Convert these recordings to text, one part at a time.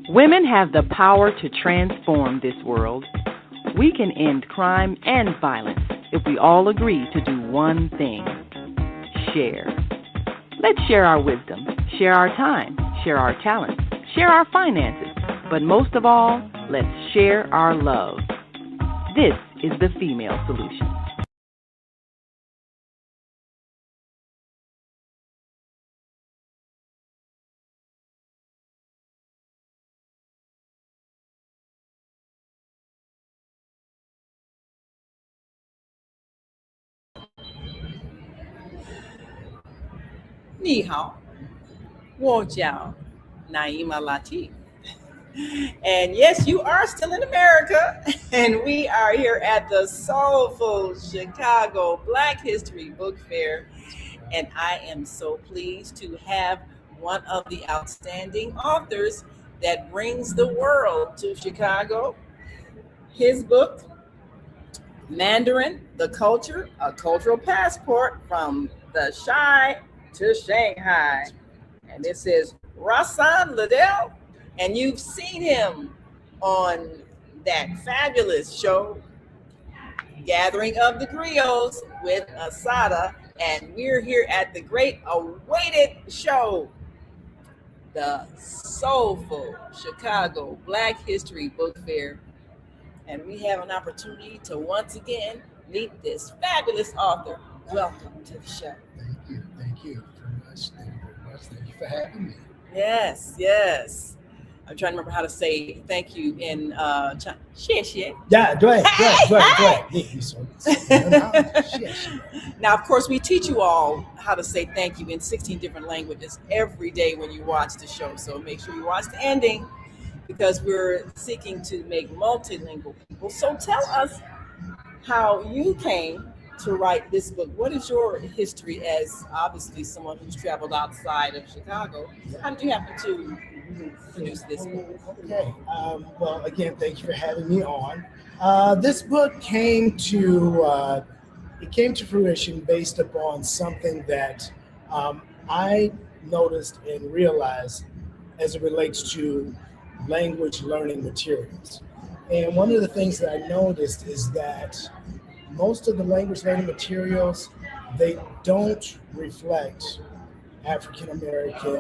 Women have the power to transform this world. We can end crime and violence if we all agree to do one thing: share. Let's share our wisdom, share our time, share our talents, share our finances, but most of all, let's share our love. This is the female solution. Ni hao, wo jiao, Naima Latif. And yes, you are still in America, and we are here at the Soulful Chicago Black History Book Fair. And I am so pleased to have one of the outstanding authors that brings the world to Chicago. His book, Mandarin, The Culture, A Cultural Passport from the Shy to Shanghai. And this is Rasan Liddell. And you've seen him on that fabulous show, Gathering of the Griots with Asada. And we're here at the great awaited show, the Soulful Chicago Black History Book Fair. And we have an opportunity to once again meet this fabulous author. Welcome to the show. Thank you very much. Thank you very much. Thank you for having me. Yes. I'm trying to remember how to say thank you in Chinese. 谢谢. Yeah, 对. Now, of course, we teach you all how to say thank you in 16 different languages every day when you watch the show. So make sure you watch the ending, because we're seeking to make multilingual people. So tell us how you came to write this book. What is your history as obviously someone who's traveled outside of Chicago? How did you happen to produce this book? Okay. Well, again, thank you for having me on. This book came to fruition based upon something that I noticed and realized as it relates to language learning materials. And one of the things that I noticed is that most of the language learning materials, they don't reflect African American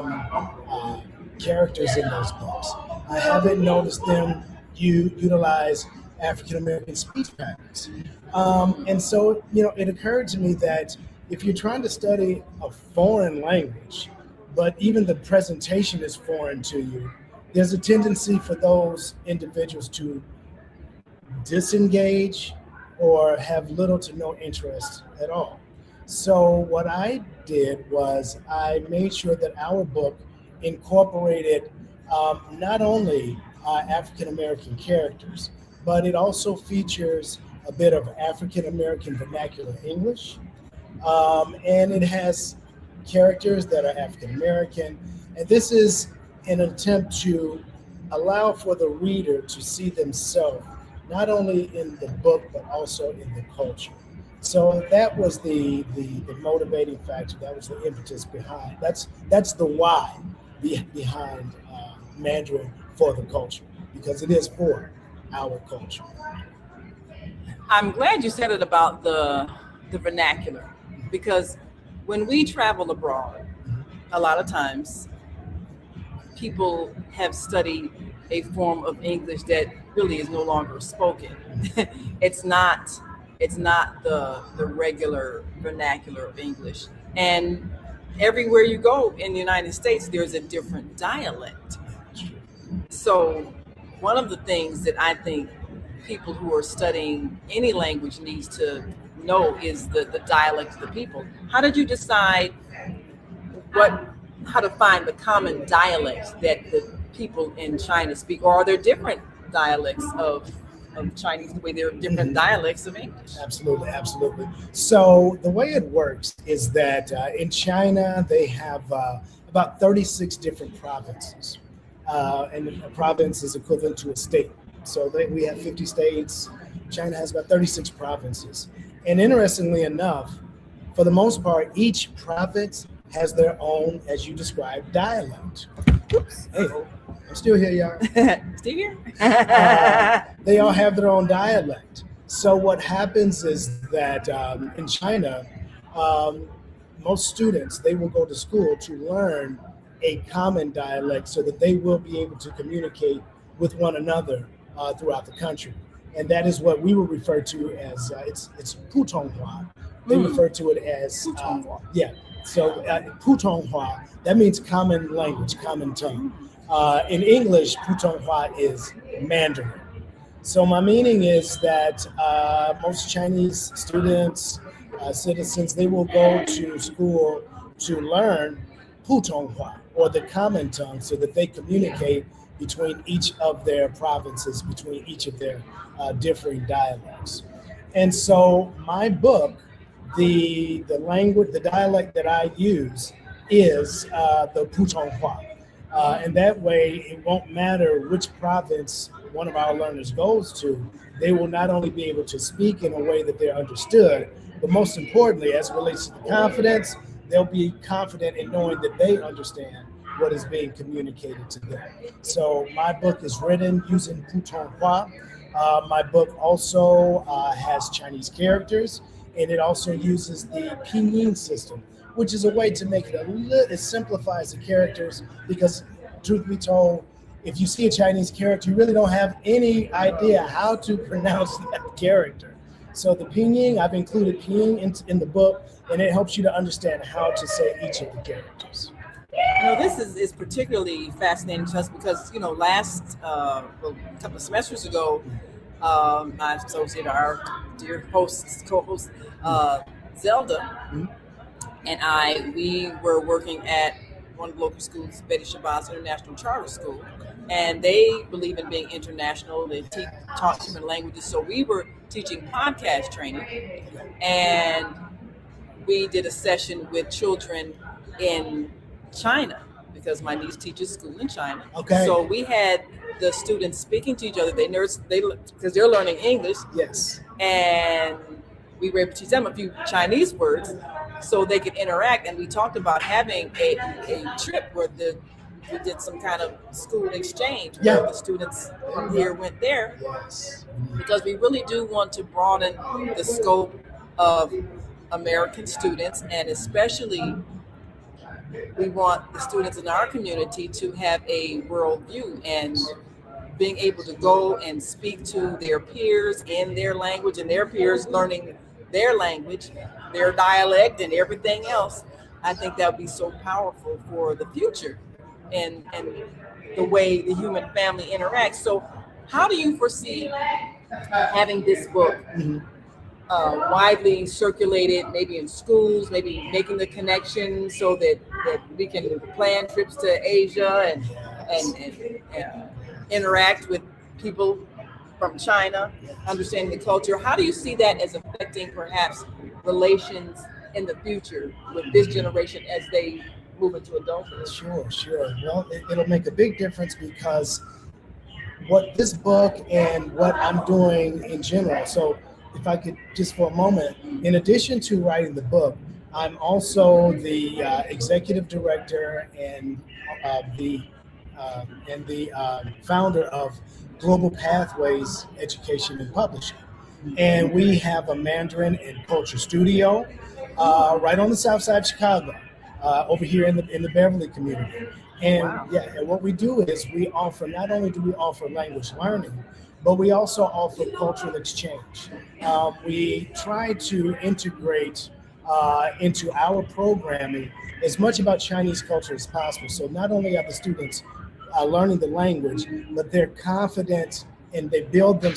characters in those books. I haven't noticed them utilize African American speech patterns. And so, it occurred to me that if you're trying to study a foreign language, but even the presentation is foreign to you, there's a tendency for those individuals to disengage or have little to no interest at all. So what I did was I made sure that our book incorporated not only African American characters, but it also features a bit of African American vernacular English, and it has characters that are African American, and this is an attempt to allow for the reader to see themselves not only in the book but also in the culture. So that was the motivating factor. That was the impetus behind. That's the why behind Mandarin for the culture, because it is for our culture. I'm glad you said it about the vernacular, because when we travel abroad, a lot of times people have studied a form of English that really is no longer spoken. It's not the regular vernacular of English. And everywhere you go in the United States, there's a different dialect. So one of the things that I think people who are studying any language needs to know is the dialect of the people. How did you decide how to find the common dialects that the people in China speak? Or are there different dialects of Chinese the way there are different dialects of English? Absolutely. So the way it works is that in China, they have about 36 different provinces. And a province is equivalent to a state. So we have 50 states. China has about 36 provinces. And interestingly enough, for the most part, each province has their own, as you described, dialect. Oops. Hey, I'm still here, y'all. Still here? They all have their own dialect. So what happens is that in China, most students, they will go to school to learn a common dialect so that they will be able to communicate with one another throughout the country. And that is what we will refer to as, it's Putonghua. They refer to it as, yeah. So Putonghua, that means common language, common tongue. In English, Putonghua is Mandarin. So my meaning is that most Chinese students, citizens, they will go to school to learn Putonghua, or the common tongue, so that they communicate between each of their provinces, between each of their differing dialects. And so my book, the language, the dialect that I use is the Putonghua. And that way, it won't matter which province one of our learners goes to, they will not only be able to speak in a way that they're understood, but most importantly, as it relates to the confidence, they'll be confident in knowing that they understand what is being communicated to them. So my book is written using Putonghua. My book also has Chinese characters, and it also uses the pinyin system, which is a way to make it it simplifies the characters, because truth be told, if you see a Chinese character, you really don't have any idea how to pronounce that character. So the pinyin, I've included pinyin in the book, and it helps you to understand how to say each of the characters. This is particularly fascinating to us because, last couple of semesters ago, my associate, our dear host, co-host, Zelda, and we were working at one of the local schools, Betty Shabazz International Charter School, and they believe in being international. They taught different languages, so we were teaching podcast training, and we did a session with children in China because my niece teaches school in China. Okay. So we had the students speaking to each other. They because they're learning English. Yes. And we were able to teach them a few Chinese words so they could interact. And we talked about having a trip where we did some kind of school exchange where the students from here went there. Yes. Because we really do want to broaden the scope of American students, and especially we want the students in our community to have a world view, and being able to go and speak to their peers in their language, and their peers learning their language, their dialect, and everything else. I think that would be so powerful for the future and the way the human family interacts. So how do you foresee having this book widely circulated, maybe in schools, maybe making the connection so that we can plan trips to Asia and interact with people from China, understanding the culture? How do you see that as affecting perhaps relations in the future with this generation as they move into adulthood? Sure. Well, it'll make a big difference, because what this book and what I'm doing in general, so if I could just for a moment, in addition to writing the book, I'm also the executive director and the founder of Global Pathways Education and Publishing. And we have a Mandarin and Culture studio right on the south side of Chicago, over here in the Beverly community. And and what we do is not only do we offer language learning, but we also offer cultural exchange. We try to integrate into our programming as much about Chinese culture as possible. So not only are the students learning the language, but they're confident and they build their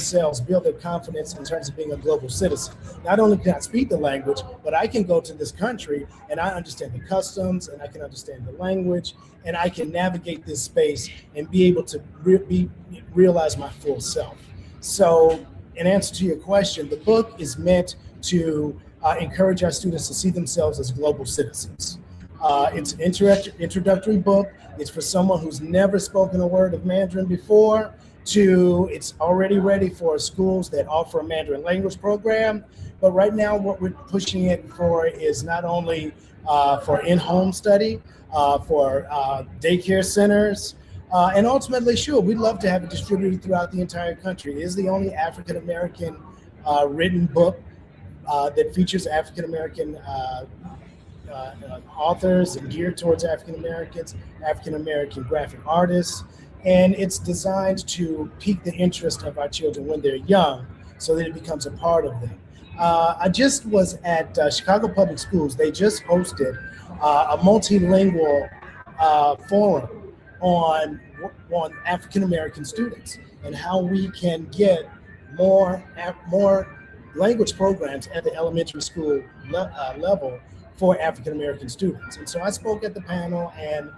confidence in terms of being a global citizen. Not only can I speak the language, but I can go to this country and I understand the customs, and I can understand the language, and I can navigate this space and be able to realize my full self. So in answer to your question, the book is meant to encourage our students to see themselves as global citizens. It's an introductory book. It's for someone who's never spoken a word of Mandarin before, it's already ready for schools that offer a Mandarin language program. But right now, what we're pushing it for is not only for in-home study, for daycare centers, and ultimately, sure, we'd love to have it distributed throughout the entire country. It is the only African American written book that features African American authors and geared towards African Americans, African American graphic artists, and it's designed to pique the interest of our children when they're young, so that it becomes a part of them. I just was at Chicago Public Schools. They just hosted a multilingual forum on African American students and how we can get more language programs at the elementary school level for African American students. And so I spoke at the panel, and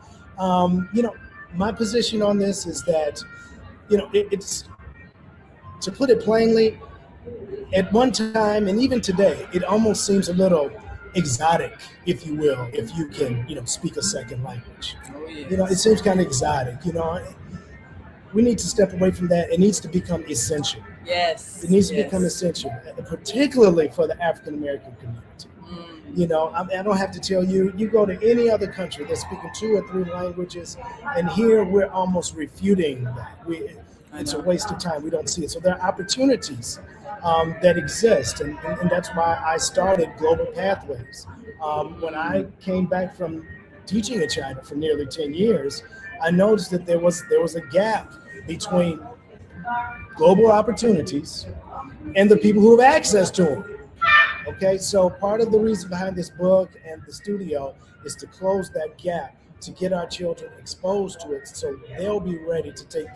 my position on this is that it's, to put it plainly, at one time and even today, it almost seems a little exotic, if you will, if you can speak a second language. Oh, yes. It seems kind of exotic. We need to step away from that. It needs to become essential. Yes. It needs to become essential, particularly for the African American community. I don't have to tell you, you go to any other country that's speaking 2 or 3 languages, and here we're almost refuting that. It's a waste of time. We don't see it. So there are opportunities that exist, and that's why I started Global Pathways. When I came back from teaching in China for nearly 10 years, I noticed that there was a gap between global opportunities and the people who have access to them. Okay, so part of the reason behind this book and the studio is to close that gap, to get our children exposed to it, so they'll be ready to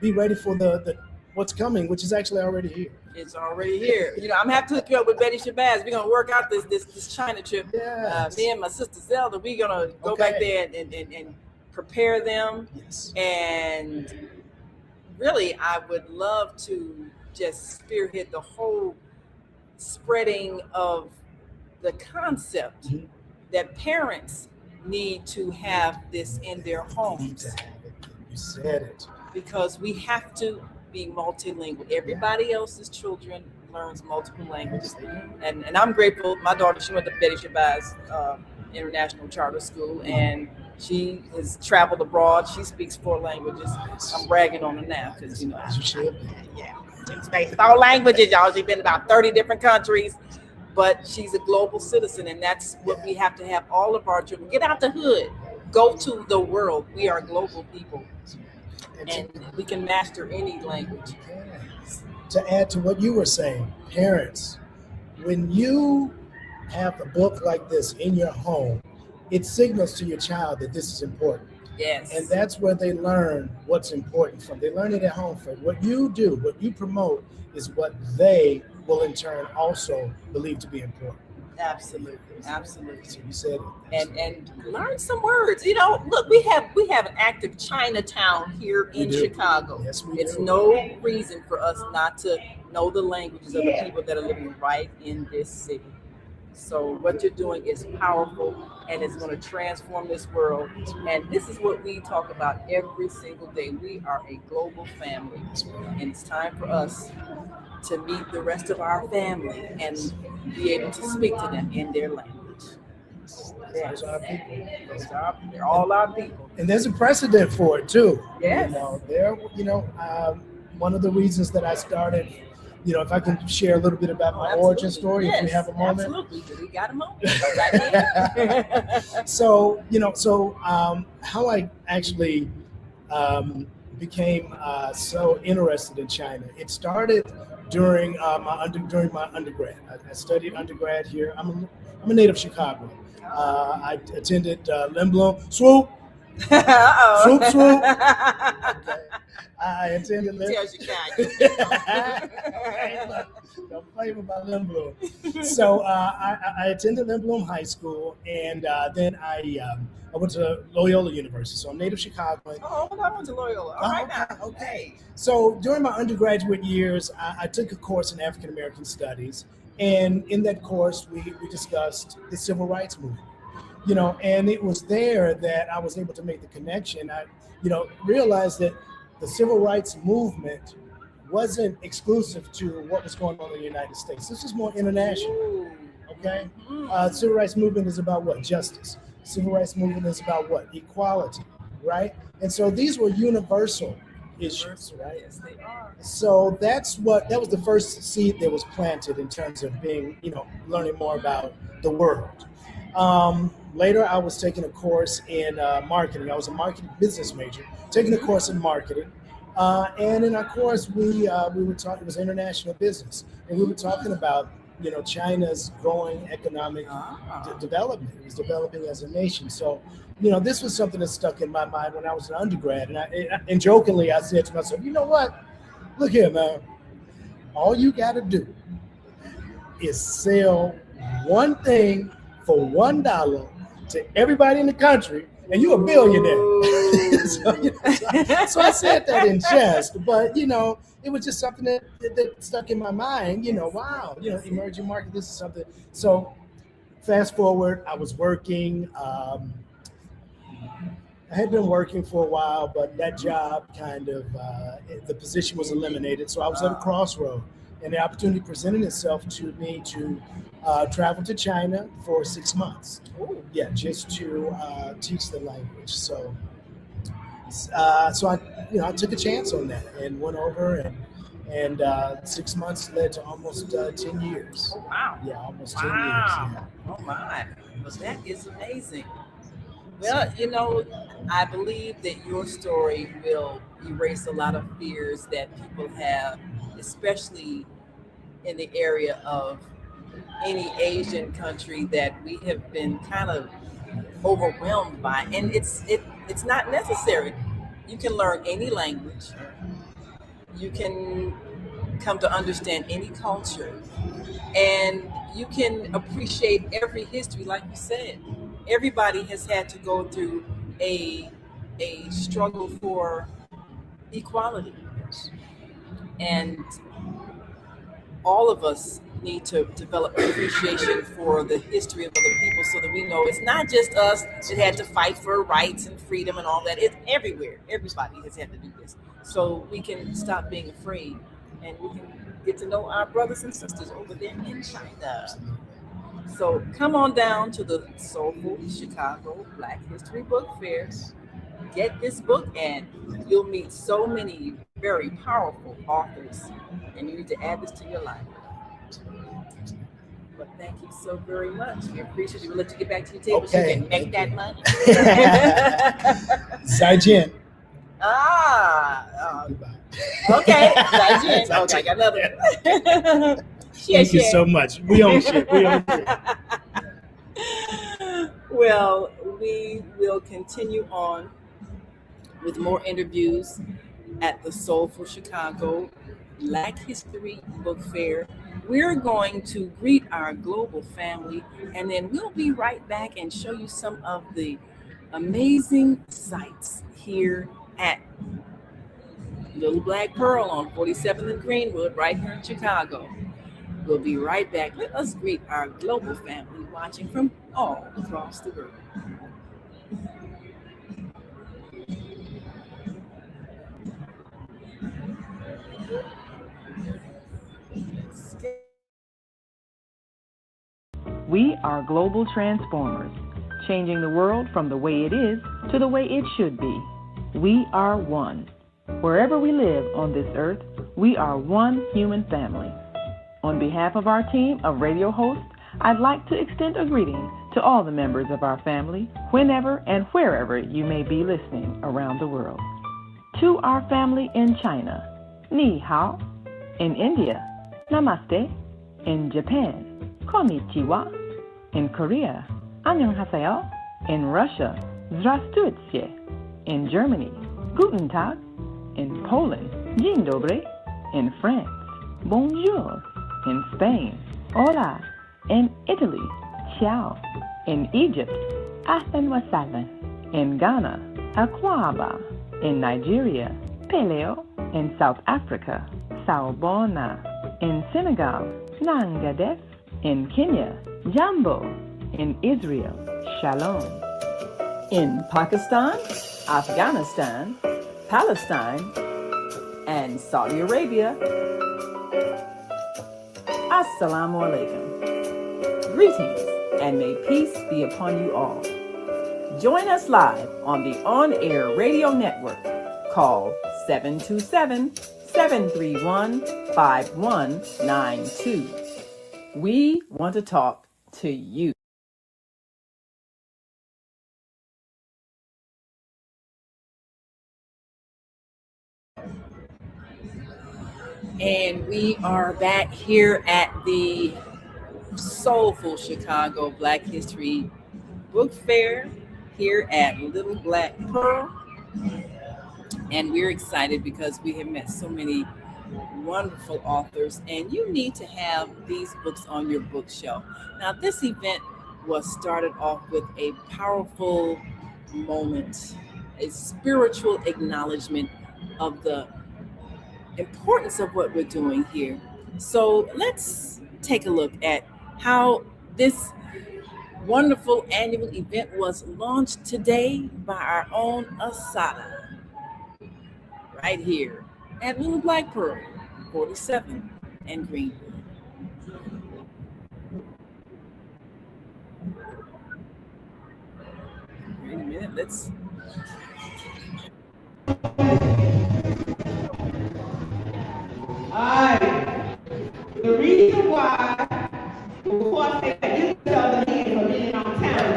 be ready for the what's coming, which is actually already here. It's already here. I'm gonna have to hook you up with Betty Shabazz. We're gonna work out this China trip. Yes. Me and my sister Zelda, we're gonna go back there and prepare them. Yes. And really, I would love to just spearhead the whole spreading of the concept that parents need to have this in their homes. You said it. Because we have to be multilingual. Everybody else's children learns multiple languages. And I'm grateful. My daughter, she went to Betty Shabazz International Charter School, and she has traveled abroad. She speaks 4 languages. I'm bragging on her now because, As you should. yeah, she speaks 4 languages, y'all. She's been in about 30 different countries, but she's a global citizen, and that's what we have to have all of our children. Get out the hood. Go to the world. We are global people, and we can master any language. To add to what you were saying, parents, when you have a book like this in your home, it signals to your child that this is important. Yes. And that's where they learn what's important from. They learn it at home first. What you do, what you promote, is what they will in turn also believe to be important. Absolutely. So you said it. And learn some words. Look, we have an active Chinatown here in Chicago. Yes, we It's do. no reason for us not to know the languages of the people that are living right in this city. So what you're doing is powerful, and it's going to transform this world. And this is what we talk about every single day. We are a global family, and it's time for us to meet the rest of our family and be able to speak to them in their language. Those are our people. They're all our people. And there's a precedent for it too. Yes. One of the reasons that I started, if I can share a little bit about my origin story, if we have a moment. Absolutely. We got a moment. Right here. So how I actually became so interested in China. It started during my undergrad. I studied undergrad here. I'm a native Chicagoan. I attended Lynn Bloom. Swoop. Swoop. Okay. I attended Lynn. Don't play with my Lynn Bloom. So I attended Lynn Bloom High School, and then I went to Loyola University. So I'm native Chicagoan. Oh, I went to Loyola. All right now. Okay. So during my undergraduate years, I took a course in African American Studies, and in that course, we discussed the Civil Rights Movement. And it was there that I was able to make the connection. I realized that the Civil Rights Movement wasn't exclusive to what was going on in the United States. This is more international. Ooh. Okay, Mhm. civil rights movement is about what? Justice. Civil rights movement is about what? Equality, right? And so these were universal issues, right? Yes, they are. So that was the first seed that was planted in terms of being, learning more about the world. Later, I was taking a course in marketing. I was a marketing business major, taking a course in marketing. And in our course, we were talking, it was international business, and we were talking about, China's growing economic development. It was developing as a nation. So, this was something that stuck in my mind when I was an undergrad. And jokingly, I said to myself, you know what? Look here, man. All you got to do is sell one thing for $1 to everybody in the country, and you're a billionaire. so I said that in jest, but it was just something that stuck in my mind. Wow, emerging market. This is something. So fast forward, I was working. I had been working for a while, but that job the position was eliminated. So I was at a crossroad, and the opportunity presented itself to me to travel to China for 6 months. Ooh. Yeah, just to teach the language. So I took a chance on that and went over, and 6 months led to almost 10 years. Oh, wow. Yeah, almost Wow. 10 years. Yeah. Oh, my. Well, that is amazing. Well, I believe that your story will erase a lot of fears that people have, especially in the area of any Asian country that we have been kind of overwhelmed by. And it's not necessary. You can learn any language. You can come to understand any culture. And you can appreciate every history, like you said. Everybody has had to go through a struggle for equality. And all of us need to develop appreciation for the history of other people so that we know it's not just us that had to fight for rights and freedom and all that. It's everywhere. Everybody has had to do this. So we can stop being afraid and we can get to know our brothers and sisters over there in China. So come on down to the Soulful Chicago Black History Book Fair. Get this book and you'll meet so many very powerful authors, and you need to add this to your life. But thank you so very much. We appreciate it. We'll let you get back to your table so you can make that money. Zaijian. Okay. Zaijian. Okay, I got another one. Thank you so much. We own shit. We own shit. Well, we will continue on with more interviews at the Soulful Chicago Black History Book Fair. We're going to greet our global family, and then we'll be right back and show you some of the amazing sights here at Little Black Pearl on 47th and Greenwood, right here in Chicago. We'll be right back. Let us greet our global family watching from all across the world. We are global transformers, changing the world from the way it is to the way it should be. We are one. Wherever we live on this earth, we are one human family. On behalf of our team of radio hosts, I'd like to extend a greeting to all the members of our family, whenever and wherever you may be listening around the world. To our family in China, Ni Hao. In India, Namaste. In Japan, Konnichiwa. In Korea, Annyeonghaseyo. In Russia, Здравствуйте. In Germany, Guten Tag. In Poland, Dzień dobry. In France, Bonjour. In Spain, Hola. In Italy, Ciao. In Egypt, Ahlan wa sahlan. In Ghana, Akwaba. In Nigeria, Peleo. In South Africa, Sawubona. In Senegal, Nangadef. In Kenya, Jambo. In Israel, Shalom. In Pakistan, Afghanistan, Palestine, and Saudi Arabia. Assalamu alaikum. Greetings, and may peace be upon you all. Join us live on the on-air radio network called 727-731-5192. We want to talk to you. And we are back here at the Soulful Chicago Black History Book Fair here at Little Black Pearl. And we're excited because we have met so many wonderful authors, and you need to have these books on your bookshelf. Now, this event was started off with a powerful moment, a spiritual acknowledgement of the importance of what we're doing here. So let's take a look at how this wonderful annual event was launched today by our own Asada, right here at Little Black Pearl, 47 and Greenwood. Wait a minute, let's. The reason why, before I say that, you tell the man for being on time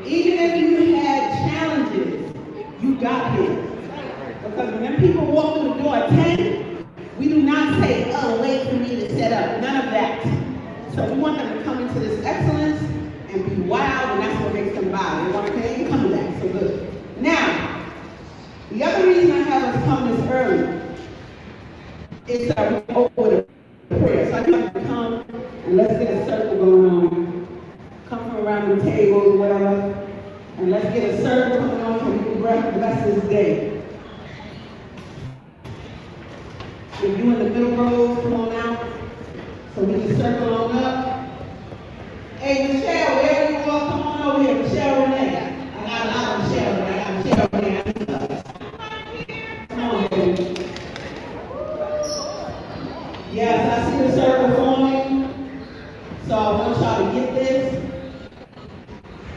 even if you had challenges, you got here. Because when people walk through the door at 10, we do not say, oh, wait for me to set up. None of that. So we want them to come into this excellence and be wild, and that's what makes them buy. They want to pay and come back. So good. Now, the other reason I have us come this early is that we go with a prayer. So I need you to come and let's get a circle going on. Come from around the table or whatever, and let's get a circle going on so we can bless this day. If you in the middle rows, come on out so we can circle on up. Hey, Michelle, wherever you are, come on over here. Michelle Renee. I got a lot of Michelle Renee. I got Michelle Renee. I need us. Come on, baby. Yes, I see the circle forming. So I want y'all to get this.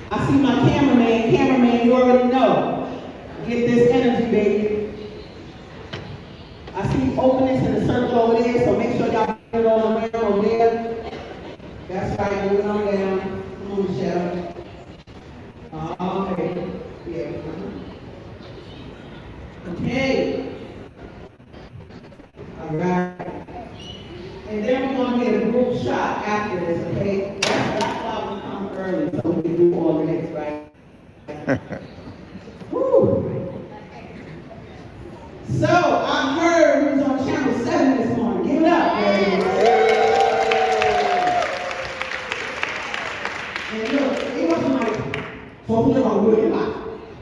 I see my cameraman. Cameraman, you already know. Get this energy, baby. I see openness in the circle over there, so make sure y'all put it on there, over there. That's right, move it on down. Come on, Michelle. Okay. Yeah. Okay. All right. And then we're going to get a group shot after this, okay? That's why we come early, so we can do all the next, right? Woo! So, I heard who was on Channel 7 this morning. Give it up, baby. And look, it wasn't like, talking about really a lot.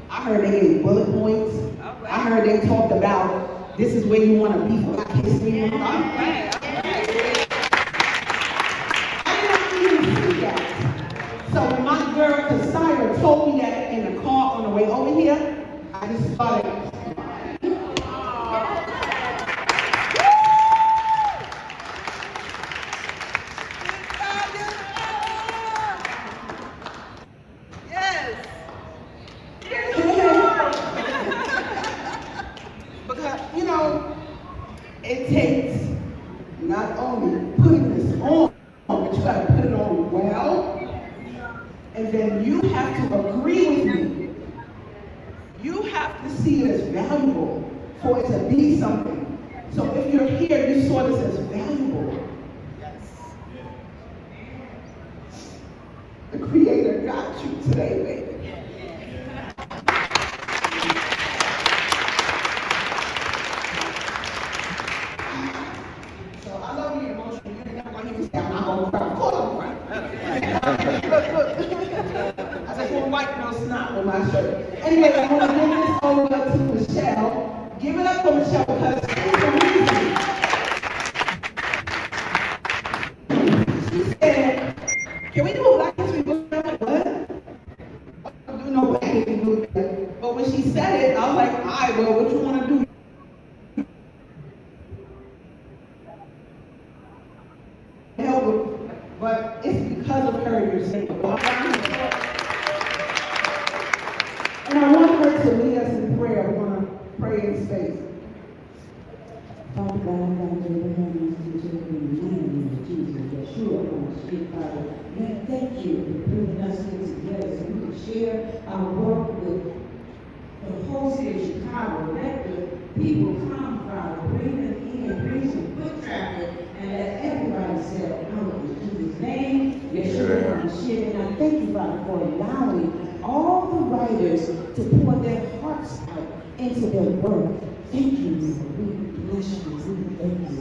I heard they gave bullet points. Right. I heard they talked about, this is where you want to be for Black History Month. Right. So when my girl Cassandra told me that in the car on the way over here, I just started. Yes. Because, you know, it takes not only putting this on, but you got to put it on well. And then you have to agree with me. You have to see it as valuable for it to be something. So if you're here, you saw this as valuable. Yes. The Creator got you today, baby. So I love the emotion. You ain't never gonna hear me say I'm not gonna cry. Of course I'm crying. Look. I just want to wipe no snot on my shirt. Anyway, I want to give this over to Michelle. Give it up for Michelle because it's amazing. She said, can we do a Black History book? I'm like, what? I don't do no Black History book. But when she said it, I was like, all right, well, what you want to do? Help with, but it's because of her you're saying. And I want her to lead us in prayer. We're going to pray in space. Father God, God, Abraham, in the name of Jesus, Yeshua, on the street, Father. Man, thank you for bringing us here together so we can share our work with the whole city of Chicago. Let the people come, Father, bring them in, bring some foot traffic, and let everybody say, oh, in Jesus' name, Yeshua, on the street. And I thank you, Father, for allowing all the writers to pour their hearts out into their work. Thank you, Lord. We bless you. We thank you.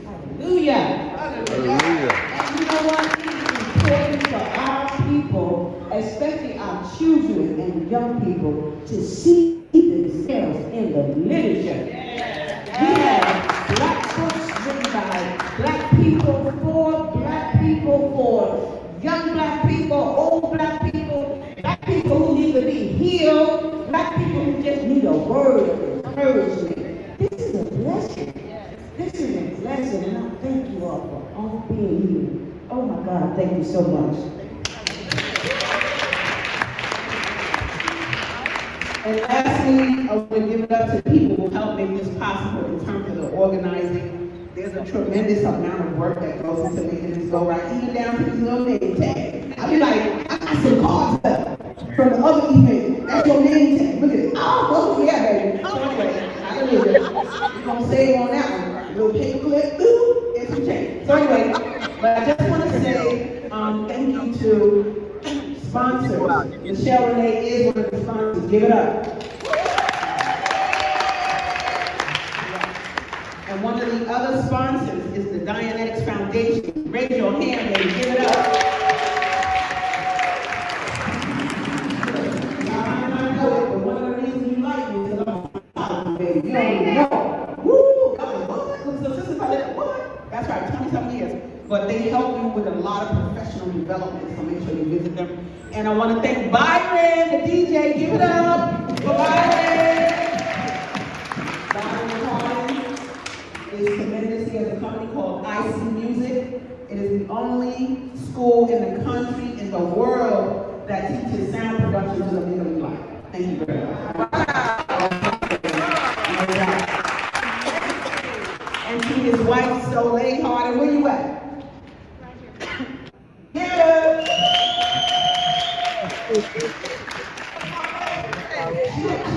Hallelujah. Hallelujah. And you know what? It's important for our people, especially our children and young people, to see themselves in the literature. We have black books written by black people, for black people, for young black people, old black people who need to be healed, black people who just need a word of encouragement. This is a blessing. This is a blessing, and I thank you all for all being here. Oh my God, thank you so much. And lastly, I want to give it up to people who help make this possible in terms of the organizing. There's a tremendous amount of work that goes into making this go right, even down to this little name tag. I'll be like, I got some cards left from the other event. That's your name tag. Look at it. Oh, yeah, baby. So anyway, hallelujah. We're going to save on that one. A little paper clip, ooh, and some change. So anyway, but I just want to say thank you to sponsors. Michelle Renee is one of the sponsors. Give it up. And one of the other sponsors is the Dianetics Foundation. Raise your hand, baby. Give it up. I might not know it, but one of the reasons you like me is because I'm a baby. You don't even know. Woo! What? That's right, 20-something years. But they help you with a lot of professional development, so make sure you visit them. And I want to thank Byron, the DJ. Give it up for Byron. Byron is tremendous. He has a company called IC Music. It is the only school in the country, in the world, that teaches sound production to the middle black. Thank you very much. And to his wife, Soulful Harder. Where you at? Yeah.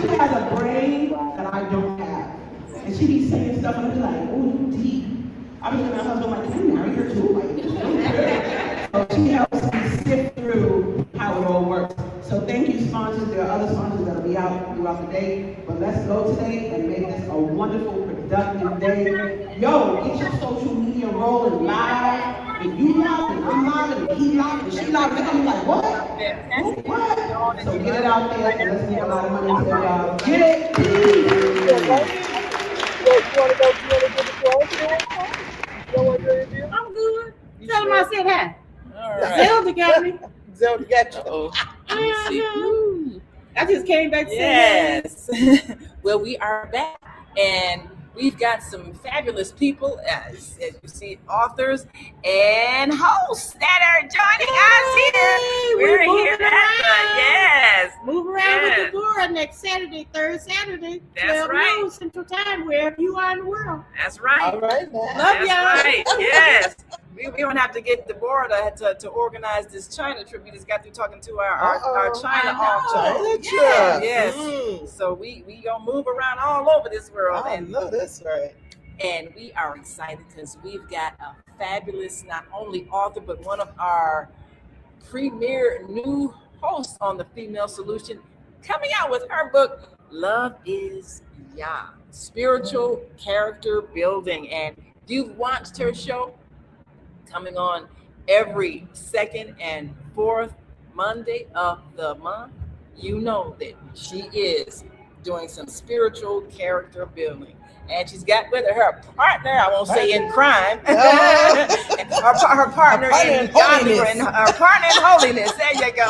She has a brain that I don't have. And she be saying stuff and I be like, oh, you deep. I be looking at her husband like, can you marry her too? Like, so she helps me sift through how it all works. So thank you, sponsors. There are other sponsors that will be out throughout the day. But let's go today and make this a wonderful, productive day. Yo, get your social media rolling live. If you live, and I'm live, and he live, and she live, they're gonna be like, what? What? So get it out there and let's make a lot of money into y'all. Get it, please. I'm good. Tell him I said hi. All right. Zelda got me. Zelda got you. Let me see. I just came back to say Yes. Well, we are back, and we've got some fabulous people, as you see, authors and hosts that are joining us here. We're here at move around with Deborah next Saturday, third Saturday, 12 noon Central Time, wherever you are in the world. That's right. All right, man. Love y'all. Right. Yes. We don't have to get Deborah to organize this China trip. We just got through talking to our China author. Yes. So we gonna move around all over this world. I know that's right. And we are excited because we've got a fabulous, not only author, but one of our premier new hosts on the Female Solution, coming out with her book, Love is Ya, Spiritual Character Building. And you've watched her show, coming on every second and fourth Monday of the month. You know that she is doing some spiritual character building. And she's got with her partner, I won't say in crime, her partner in holiness. Her partner in holiness. There you go.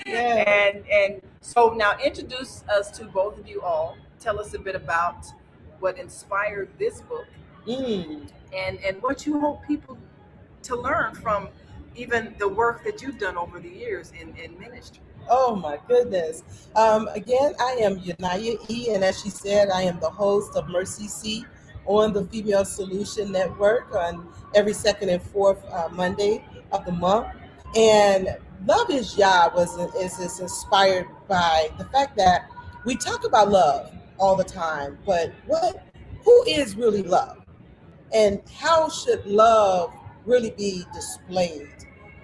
Yeah. And so now introduce us to both of you all. Tell us a bit about what inspired this book and what you hope people to learn from even the work that you've done over the years in ministry. Oh my goodness. Again, I am Yanaya E, and as she said, I am the host of Mercy Seat on the Female Solution Network on every second and fourth Monday of the month. And Love is Yah is inspired by the fact that we talk about love all the time, but who is really love? And how should love really be displayed?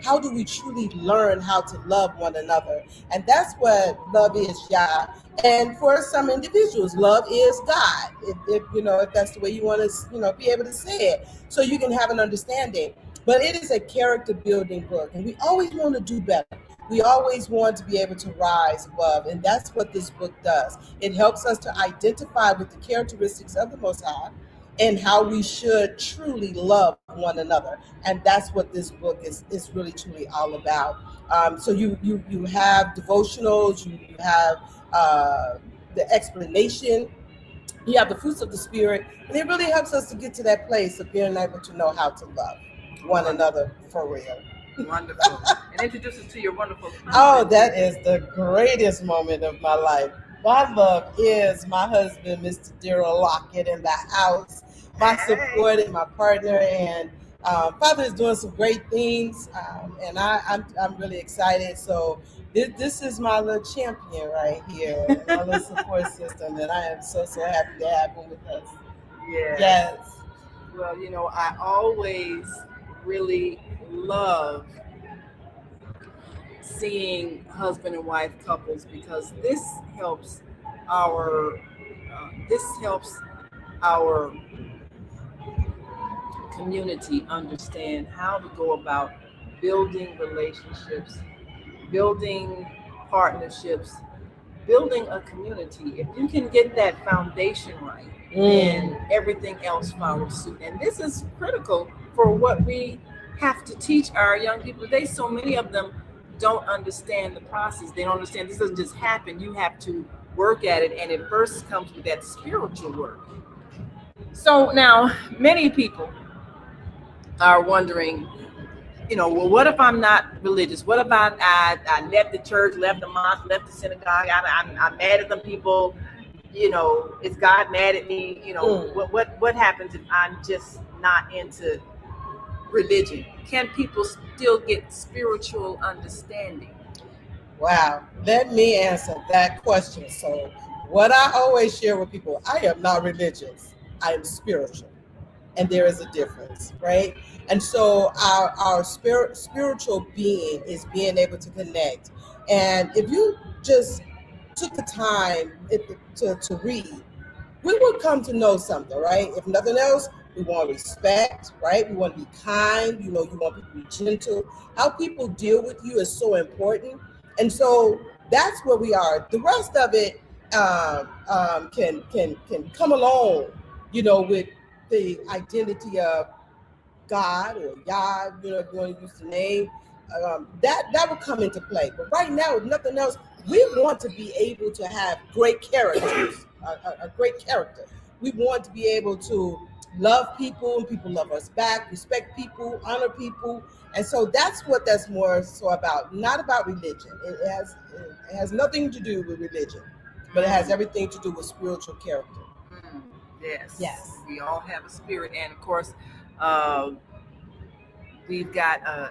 How do we truly learn how to love one another? And that's what love is, Yah. And for some individuals, love is God. If that's the way you want to, be able to say it, so you can have an understanding. But it is a character building book, and we always want to do better. We always want to be able to rise above, and that's what this book does. It helps us to identify with the characteristics of the Most High and how we should truly love one another. And that's what this book is really truly all about. So you have devotionals, you have the explanation, you have the fruits of the Spirit, and it really helps us to get to that place of being able to know how to love one another for real. Wonderful. And introduce us to your wonderful husband. Oh, that is the greatest moment of my life. My love is my husband, Mr. Daryl Lockett, in the house, my support and my partner. And Father is doing some great things, and I'm really excited. So this is my little champion right here, my little support system, and I am so happy to have him with us. Yes. Well, I always really love seeing husband and wife couples, because this helps our community understand how to go about building relationships, building partnerships, building a community. If you can get that foundation right, then everything else follows suit. And this is critical for what we have to teach our young people today. So many of them don't understand the process. They don't understand this doesn't just happen. You have to work at it, and it first comes with that spiritual work. So now many people are wondering, well, what if I'm not religious? What if I left the church, left the mosque, left the synagogue? I'm mad at them people. Is God mad at me? What happens if I'm just not into religion? Can people still get spiritual understanding? Wow. Let me answer that question. So what I always share with people, I am not religious. I am spiritual. And there is a difference, right? And so our spiritual being is being able to connect. And if you just took the time to read, we would come to know something, right? If nothing else, we want respect, right? We want to be kind. You want people to be gentle. How people deal with you is so important. And so that's where we are. The rest of it can come along, with the identity of God or Yah, if you want to use the name. That will come into play. But right now, if nothing else, we want to be able to have great characters, a great character. We want to be able to love people and people love us back, respect people, honor people. And so that's what that's more so about, not about religion. It has nothing to do with religion, but it has everything to do with spiritual character. Yes. We all have a spirit. And of course, we've got a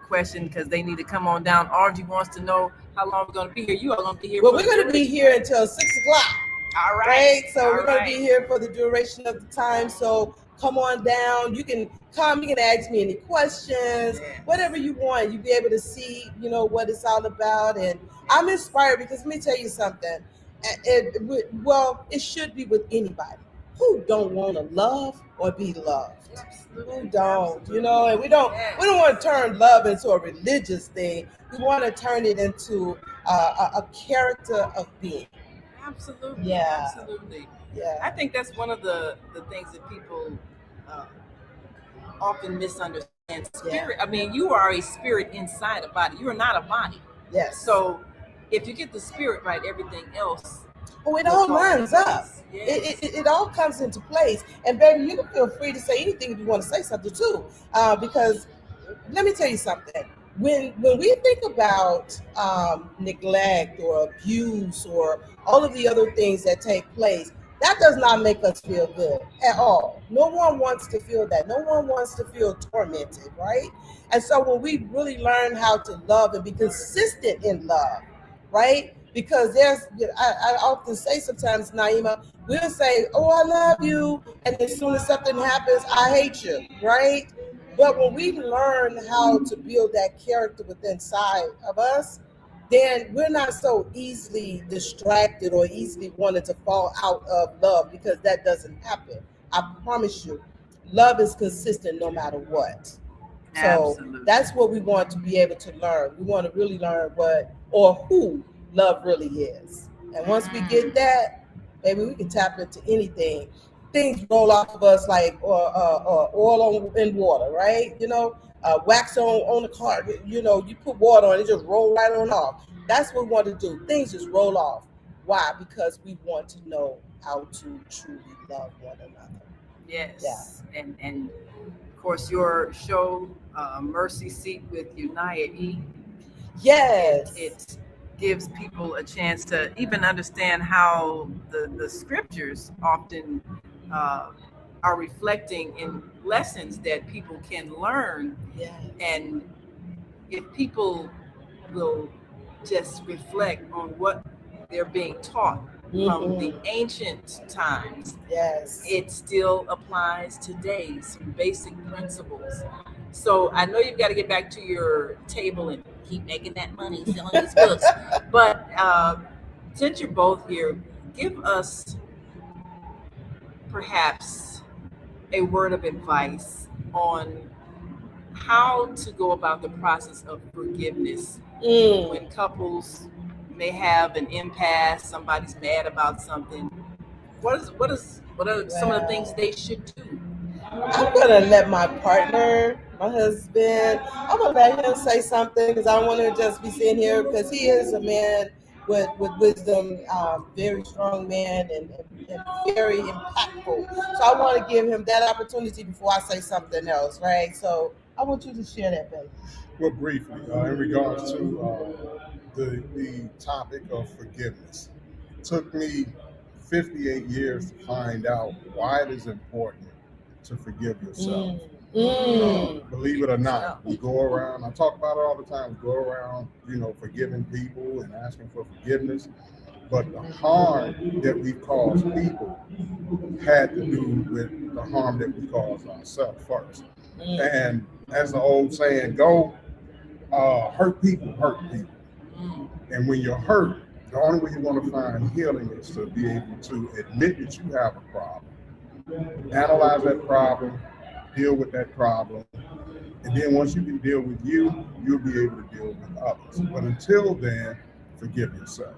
question because they need to come on down. Argy wants to know how long we're going to be here. You are going to be here. Well, we're going to be here until 6 o'clock. All right. Right? So we're going to be here for the duration of the time. So come on down. You can come. You can ask me any questions, whatever you want. You'll be able to see, what it's all about. And I'm inspired because let me tell you something. It should be with anybody. Who don't want to love or be loved? Absolutely. Who don't? And we don't want to turn love into a religious thing. We want to turn it into a character of being. Absolutely. Yeah. Absolutely. Yeah. I think that's one of the things that people often misunderstand. Spirit. I mean, you are a spirit inside a body. You are not a body. Yes. So if you get the spirit right, everything else. Oh, it all lines up. Yes. It all comes into place. And baby, you can feel free to say anything if you want to say something too. Because let me tell you something. When we think about neglect or abuse or all of the other things that take place, that does not make us feel good at all. No one wants to feel that. No one wants to feel tormented, right? And so when we really learn how to love and be consistent in love, right? Because I often say sometimes, Naima, we'll say, "Oh, I love you," and as soon as something happens, "I hate you," right? But when we learn how to build that character within inside of us, then we're not so easily distracted or easily wanted to fall out of love, because that doesn't happen. I promise you, love is consistent no matter what. So Absolutely. that's what we want to be able to learn. We want to really learn what or who love really is. And once we get that, maybe we can tap into anything. Things roll off of us like oil in water, right? Wax on the car. You put water on it, just roll right on off. That's what we want to do. Things just roll off. Why? Because we want to know how to truly love one another. Yes. Yeah. And of course, your show, Mercy Seat with Unaya E. Yes. It gives people a chance to even understand how the scriptures often are reflecting in lessons that people can learn. Yes. And if people will just reflect on what they're being taught from the ancient times, yes, it still applies today, some basic principles. So I know you've got to get back to your table and keep making that money selling these books. But since you're both here, give us perhaps a word of advice on how to go about the process of forgiveness when couples may have an impasse, somebody's mad about something. What are some of the things they should do? I'm gonna let my partner, my husband, I'm gonna let him say something, because I don't want to just be sitting here, because he is a man with wisdom, very strong man, and very impactful. So I want to give him that opportunity before I say something else, right? So I want you to share that, baby. Well, briefly, in regards to the topic of forgiveness, it took me 58 years to find out why it is important to forgive yourself. Believe it or not, we go around, I talk about it all the time, we go around, forgiving people and asking for forgiveness. But the harm that we cause people had to do with the harm that we cause ourselves first. And as the old saying go, hurt people hurt people. And when you're hurt, the only way you're going to find healing is to be able to admit that you have a problem, analyze that problem, deal with that problem, and then once you can deal with you, you'll be able to deal with others. But until then, forgive yourself.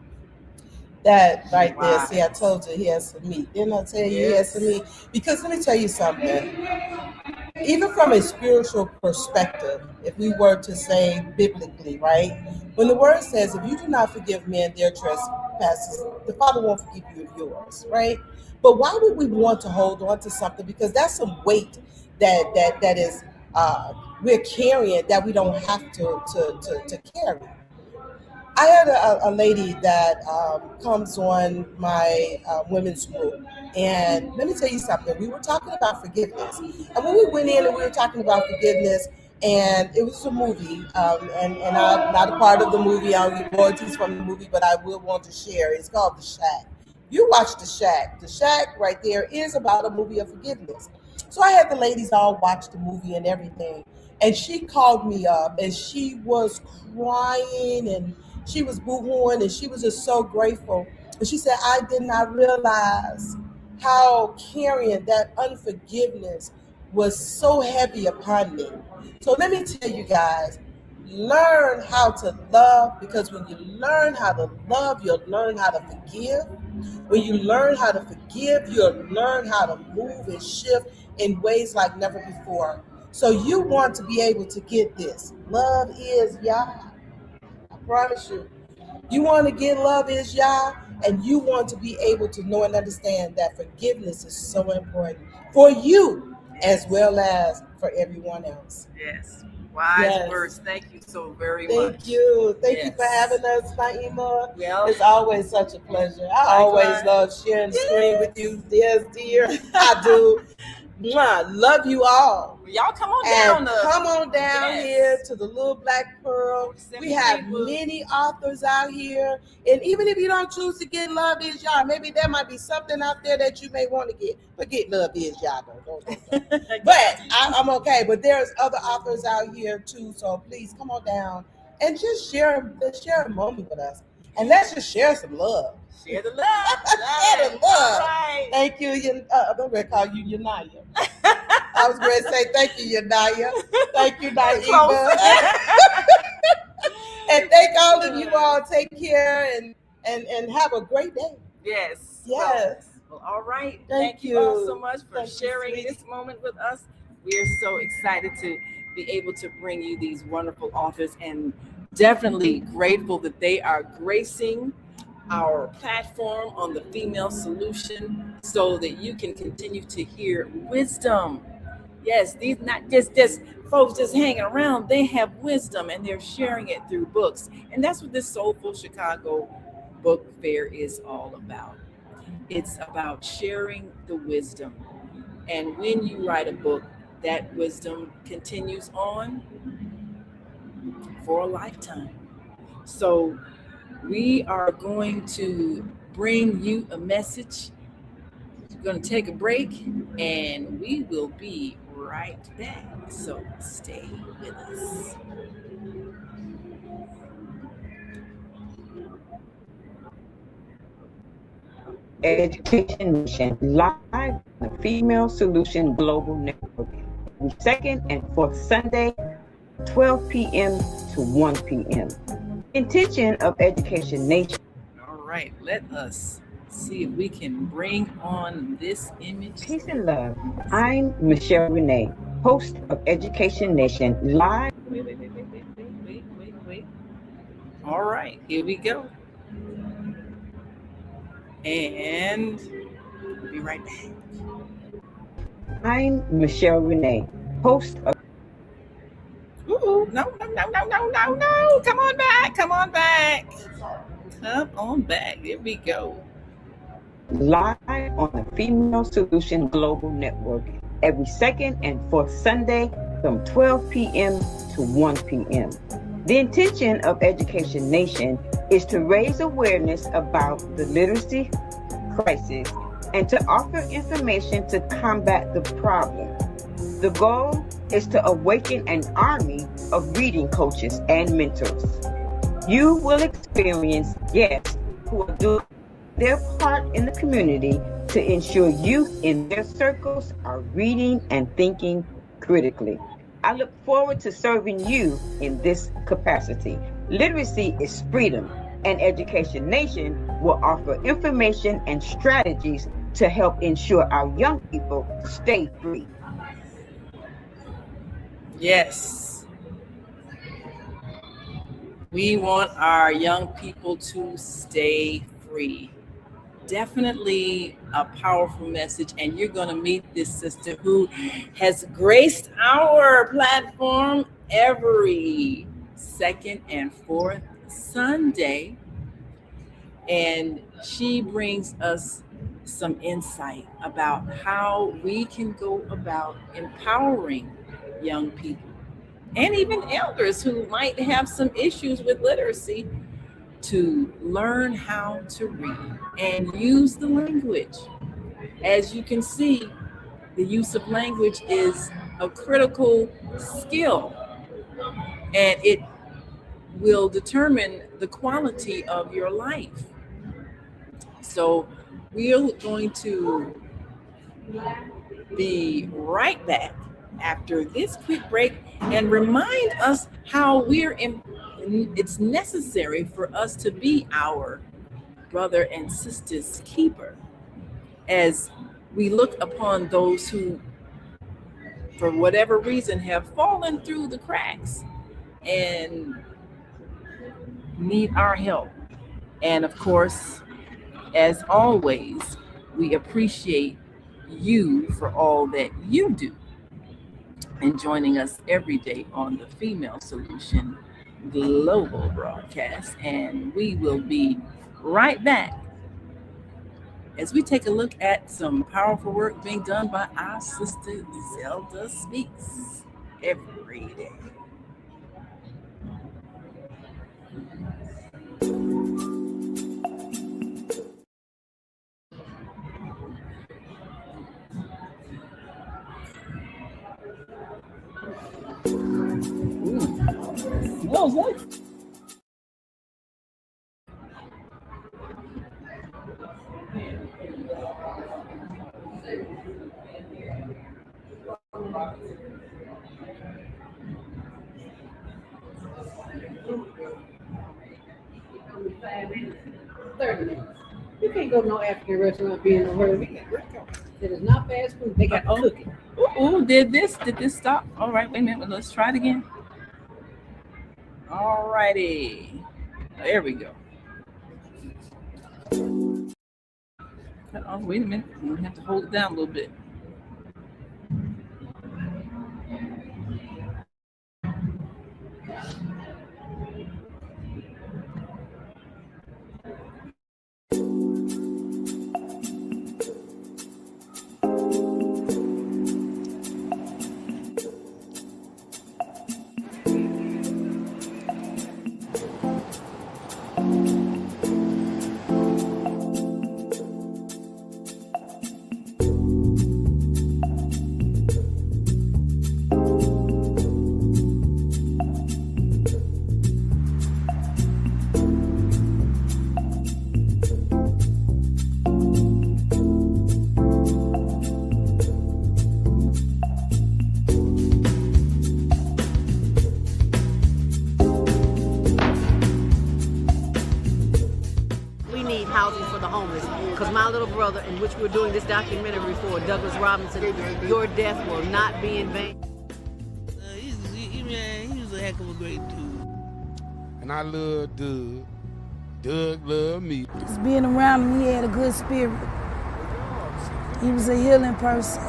That right there, see, I told you he has some meat. Didn't I tell you he has some meat? Because let me tell you something. Even from a spiritual perspective, if we were to say biblically, right? When the word says, if you do not forgive men their trespasses, the Father won't forgive you of yours, right? But why would we want to hold on to something? Because that's some weight that is we're carrying that we don't have to carry. I had a lady that comes on my women's group. And let me tell you something. We were talking about forgiveness. And when we went in and we were talking about forgiveness, and it was a movie, and I'm not a part of the movie. I'll get royalties from the movie, but I will want to share. It's called The Shack. You watch The Shack. The Shack right there is about a movie of forgiveness. So I had the ladies all watch the movie and everything. And she called me up and she was crying and she was boo-hooing and she was just so grateful. And she said, I did not realize how carrying that unforgiveness was so heavy upon me. So let me tell you guys, learn how to love, because when you learn how to love, you'll learn how to forgive. When you learn how to forgive, you'll learn how to move and shift in ways like never before. So you want to be able to get this. Love is Yah. I promise you. You want to get love is Yah, and you want to be able to know and understand that forgiveness is so important for you as well as for everyone else. Yes. Wise words. Thank you so very much. Thank you. Thank you for having us, Naima. Well, it's always such a pleasure. I always love sharing the screen with you, dear. I do. Love you all. Y'all come on down. Come on down here to the Little Black Pearl. We have many authors out here. And even if you don't choose to get Love Is Y'all, maybe there might be something out there that you may want to get. But get Love Is Y'all, though. But I'm okay. But there's other authors out here, too. So please come on down and just share a moment with us. And let's just share some love. Share the love. Share the love. Right. Thank you. I'm going to call you Yanaya. I was going to say thank you, Yanaya. Thank you, Naima. And thank all of you all. Take care and have a great day. Yes. Well, all right. Thank you all so much for sharing this moment with us. We're so excited to be able to bring you these wonderful authors, and definitely grateful that they are gracing our platform on the Female Solution so that you can continue to hear wisdom. Yes, these not just folks just hanging around. They have wisdom and they're sharing it through books. And that's what this Soulful Chicago Book Fair is all about. It's about sharing the wisdom. And when you write a book, that wisdom continues on for a lifetime. So we are going to bring you a message. We're going to take a break and we will be right back. So stay with us. Education Nation, live on the Female Solution Global Network. Every second and fourth Sunday, 12 p.m. to 1 p.m. Intention of Education Nation. All right, let us see if we can bring on this image. Peace and love. I'm Michelle Renee, host of Education Nation live. Wait. All right, here we go. And we'll be right back. I'm Michelle Renee, host of No. Come on back. Here we go. Live on the Female Solution Global Network every second and fourth Sunday from 12 p.m. to 1 p.m. The intention of Education Nation is to raise awareness about the literacy crisis and to offer information to combat the problem. The goal is to awaken an army of reading coaches and mentors. You will experience guests who are doing their part in the community to ensure youth in their circles are reading and thinking critically. I look forward to serving you in this capacity. Literacy is freedom, and Education Nation will offer information and strategies to help ensure our young people stay free. Yes. We want our young people to stay free. Definitely a powerful message, and you're going to meet this sister who has graced our platform every second and fourth Sunday, and she brings us some insight about how we can go about empowering young people and even elders who might have some issues with literacy to learn how to read and use the language. As you can see, the use of language is a critical skill, and it will determine the quality of your life. So we're going to be right back after this quick break and remind us how it's necessary for us to be our brother and sister's keeper as we look upon those who, for whatever reason, have fallen through the cracks and need our help. And of course, as always, we appreciate you for all that you do and joining us every day on the Female Solution Global broadcast. And we will be right back as we take a look at some powerful work being done by our sister Zelda Speaks every day. Smells like. You can't go to no African restaurant being in a hurry. It is not fast food. They got to cook it. Ooh, did this stop? All right, wait a minute. Let's try it again. All righty. There we go. Oh, wait a minute. We have to hold it down a little bit. Housing for the homeless, because my little brother, in which we're doing this documentary for, Douglas Robinson, your death will not be in vain. He was a heck of a great dude. And I love Doug. Doug loved me. Just being around him, he had a good spirit. He was a healing person.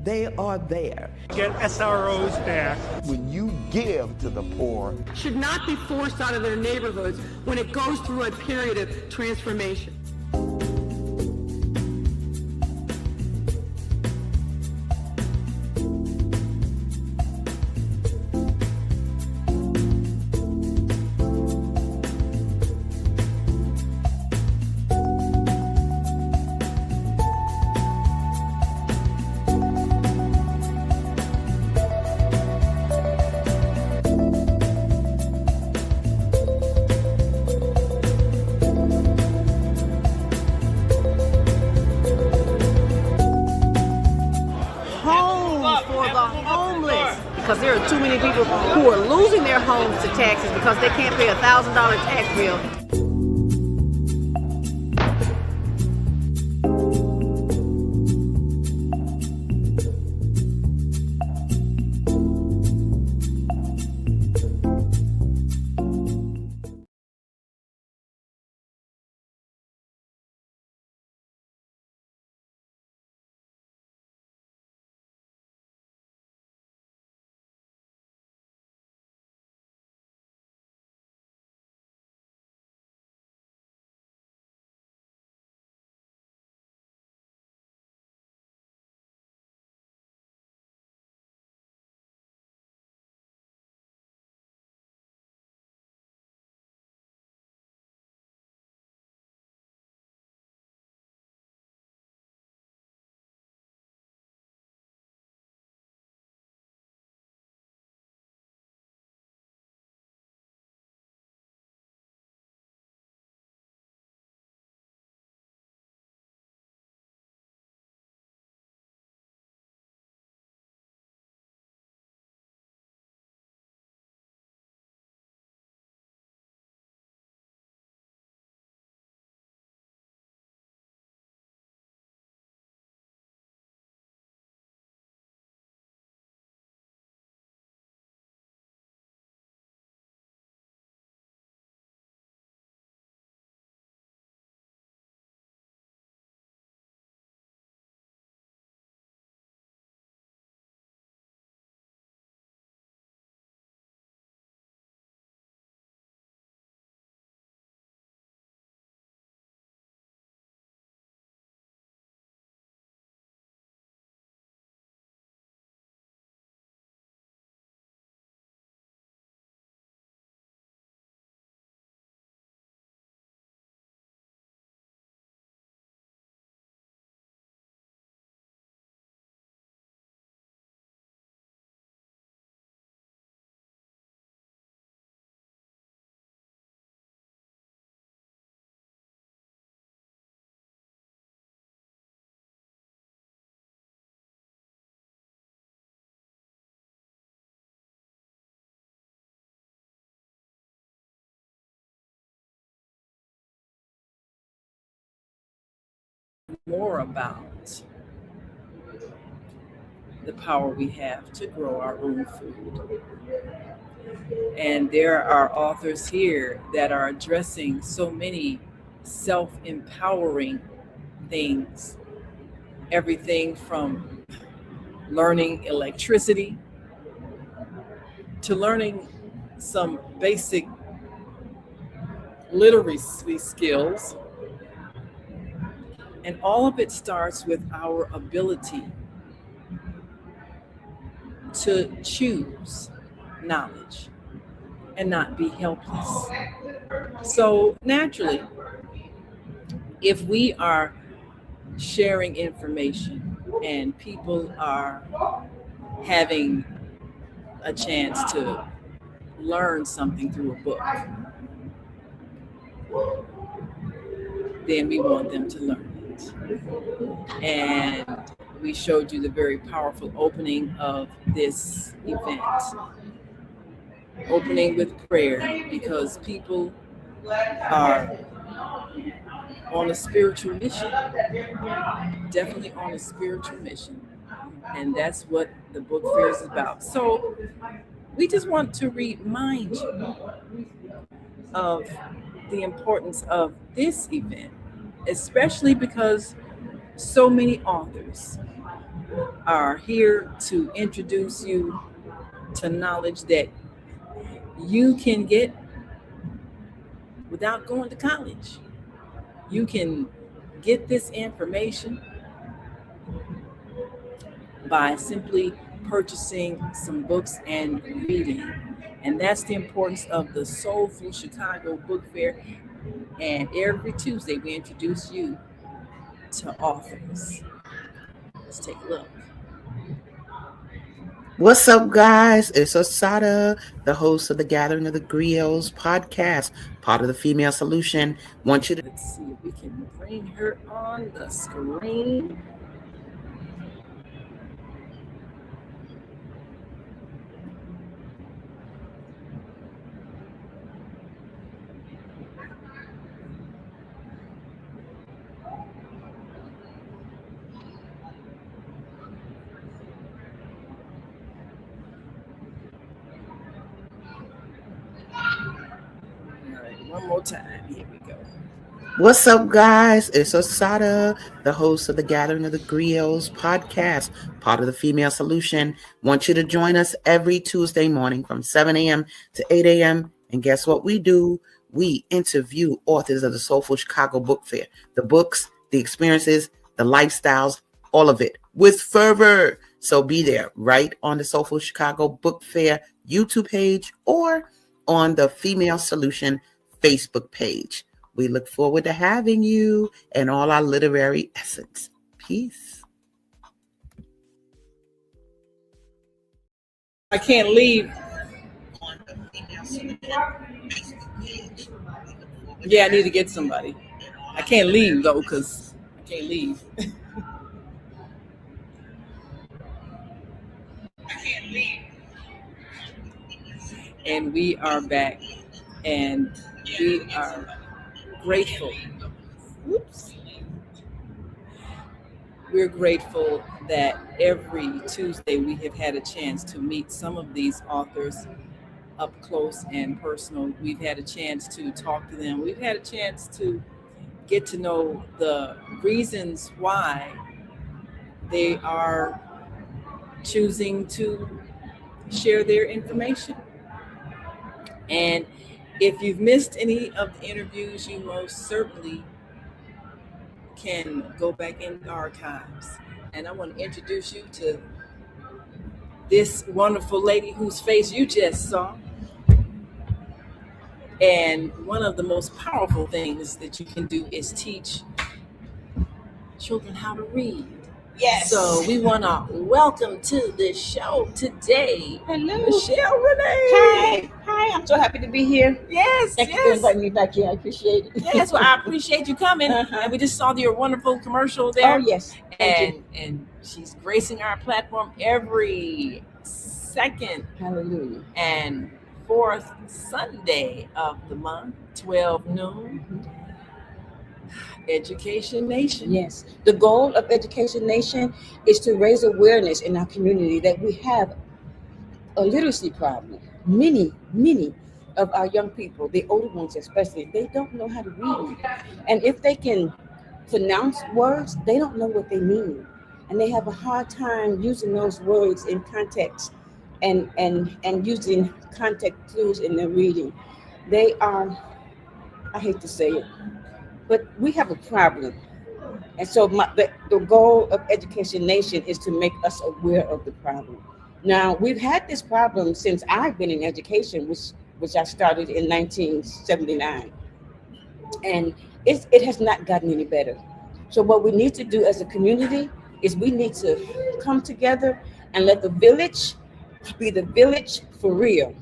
They are there. Get SROs back. When you give to the poor, should not be forced out of their neighborhoods when it goes through a period of transformation. Because there are too many people who are losing their homes to taxes because they can't pay a $1,000 tax bill. more about the power we have to grow our own food. And there are authors here that are addressing so many self-empowering things, everything from learning electricity to learning some basic literacy skills. And all of it starts with our ability to choose knowledge and not be helpless. So naturally, if we are sharing information and people are having a chance to learn something through a book, then we want them to learn it. And we showed you the very powerful opening of this event. Opening with prayer, because people are on a spiritual mission. Definitely on a spiritual mission. And that's what the book fair is about. So we just want to remind you of the importance of this event, especially because so many authors are here to introduce you to knowledge that you can get without going to college. You can get this information by simply purchasing some books and reading. And that's the importance of the Soulful Chicago Book Fair. And every Tuesday we introduce you to authors. Let's take a look. What's up, guys? It's Osada, the host of the Gathering of the Griots podcast, part of the Female Solution. Want you to... Let's see if we can bring her on the screen. One more time. Here we go. What's up, guys? It's Osada, the host of the Gathering of the Griots podcast, part of the Female Solution. Want you to join us every Tuesday morning from 7 a.m. to 8 a.m. And guess what we do? We interview authors of the Soulful Chicago Book Fair. The books, the experiences, the lifestyles, all of it with fervor. So be there right on the Soulful Chicago Book Fair YouTube page or on the Female Solution Facebook page. We look forward to having you and all our literary essence. Peace. I can't leave. Yeah, I need to get somebody. I can't leave though, because I can't leave. And we are back, and we are grateful. Oops. We're grateful that every Tuesday we have had a chance to meet some of these authors up close and personal. We've had a chance to talk to them. We've had a chance to get to know the reasons why they are choosing to share their information. And if you've missed any of the interviews, you most certainly can go back in the archives. And I want to introduce you to this wonderful lady whose face you just saw. And one of the most powerful things that you can do is teach children how to read. Yes. So we want to welcome to the show today, Hello. Michelle Renee. Hi. Hi. I'm so happy to be here. Yes. Thank you for inviting me back here. I appreciate it. Yes. Well, I appreciate you coming. And we just saw your wonderful commercial there. Oh, yes. And she's gracing our platform every second. Hallelujah. And fourth Sunday of the month, 12 noon. Education Nation. Yes. The goal of Education Nation is to raise awareness in our community that we have a literacy problem. Many of our young people, the older ones especially, they don't know how to read. And if they can pronounce words, they don't know what they mean. And they have a hard time using those words in context and using context clues in their reading. They are, I hate to say it, but we have a problem. And so the goal of Education Nation is to make us aware of the problem. Now, we've had this problem since I've been in education, which I started in 1979. And it has not gotten any better. So what we need to do as a community is we need to come together and let the village be the village for real.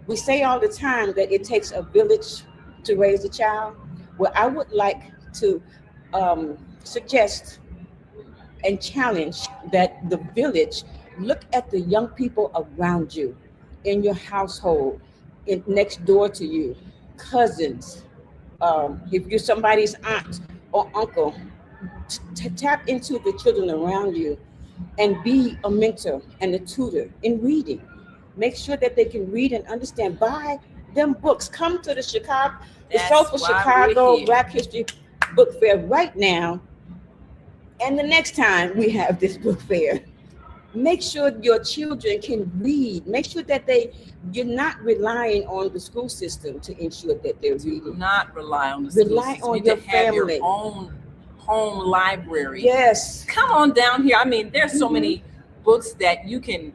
We say all the time that it takes a village to raise a child. Well, I would like to suggest and challenge that the village look at the young people around you, in your household, next door to you, cousins. If you're somebody's aunt or uncle, tap into the children around you and be a mentor and a tutor in reading. Make sure that they can read and understand. Buy them books. Come to the Soulful Chicago Black History Book Fair right now. And the next time we have this book fair, make sure your children can read. Make sure that you're not relying on the school system to ensure that they're reading. Do not rely on the school Rely system. on You your need to have family. your own home library. Yes. Come on down here. I mean, there's so many books that you can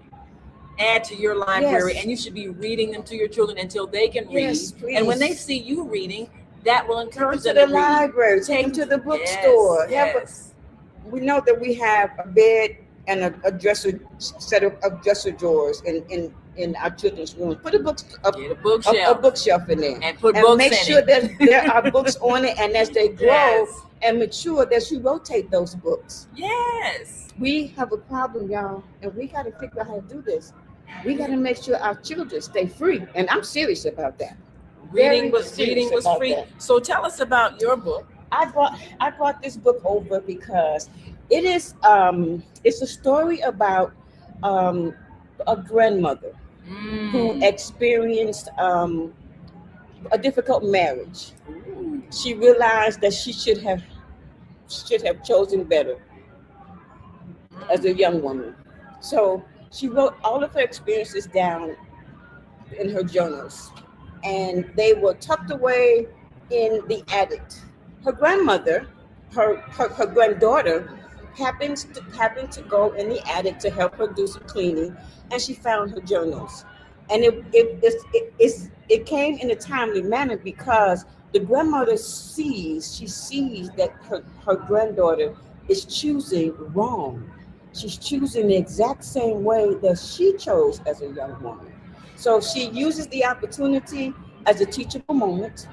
add to your library, Yes. and you should be reading them to your children until they can Yes, read. please. And when they see you reading, that will encourage Take them them to to the read. library. Take them to the bookstore. We know that we have a bed and a dresser set of dresser drawers in our children's room. Put a bookshelf in there, and put books make in sure it. that there are books on it. And as they grow Yes. and mature, that you rotate those books. Yes. We have a problem, y'all, and we got to figure out how to do this. We got to make sure our children stay free, and I'm serious about that. Reading Very was serious about free. that. So tell us about your book. I brought this book over because it is it's a story about a grandmother who experienced a difficult marriage. She realized that she should have chosen better as a young woman. So she wrote all of her experiences down in her journals, and they were tucked away in the attic. Her grandmother, her granddaughter, happened to go in the attic to help her do some cleaning, and she found her journals. And it came in a timely manner because the grandmother sees that her granddaughter is choosing wrong. She's choosing the exact same way that she chose as a young woman. So she uses the opportunity as a teachable moment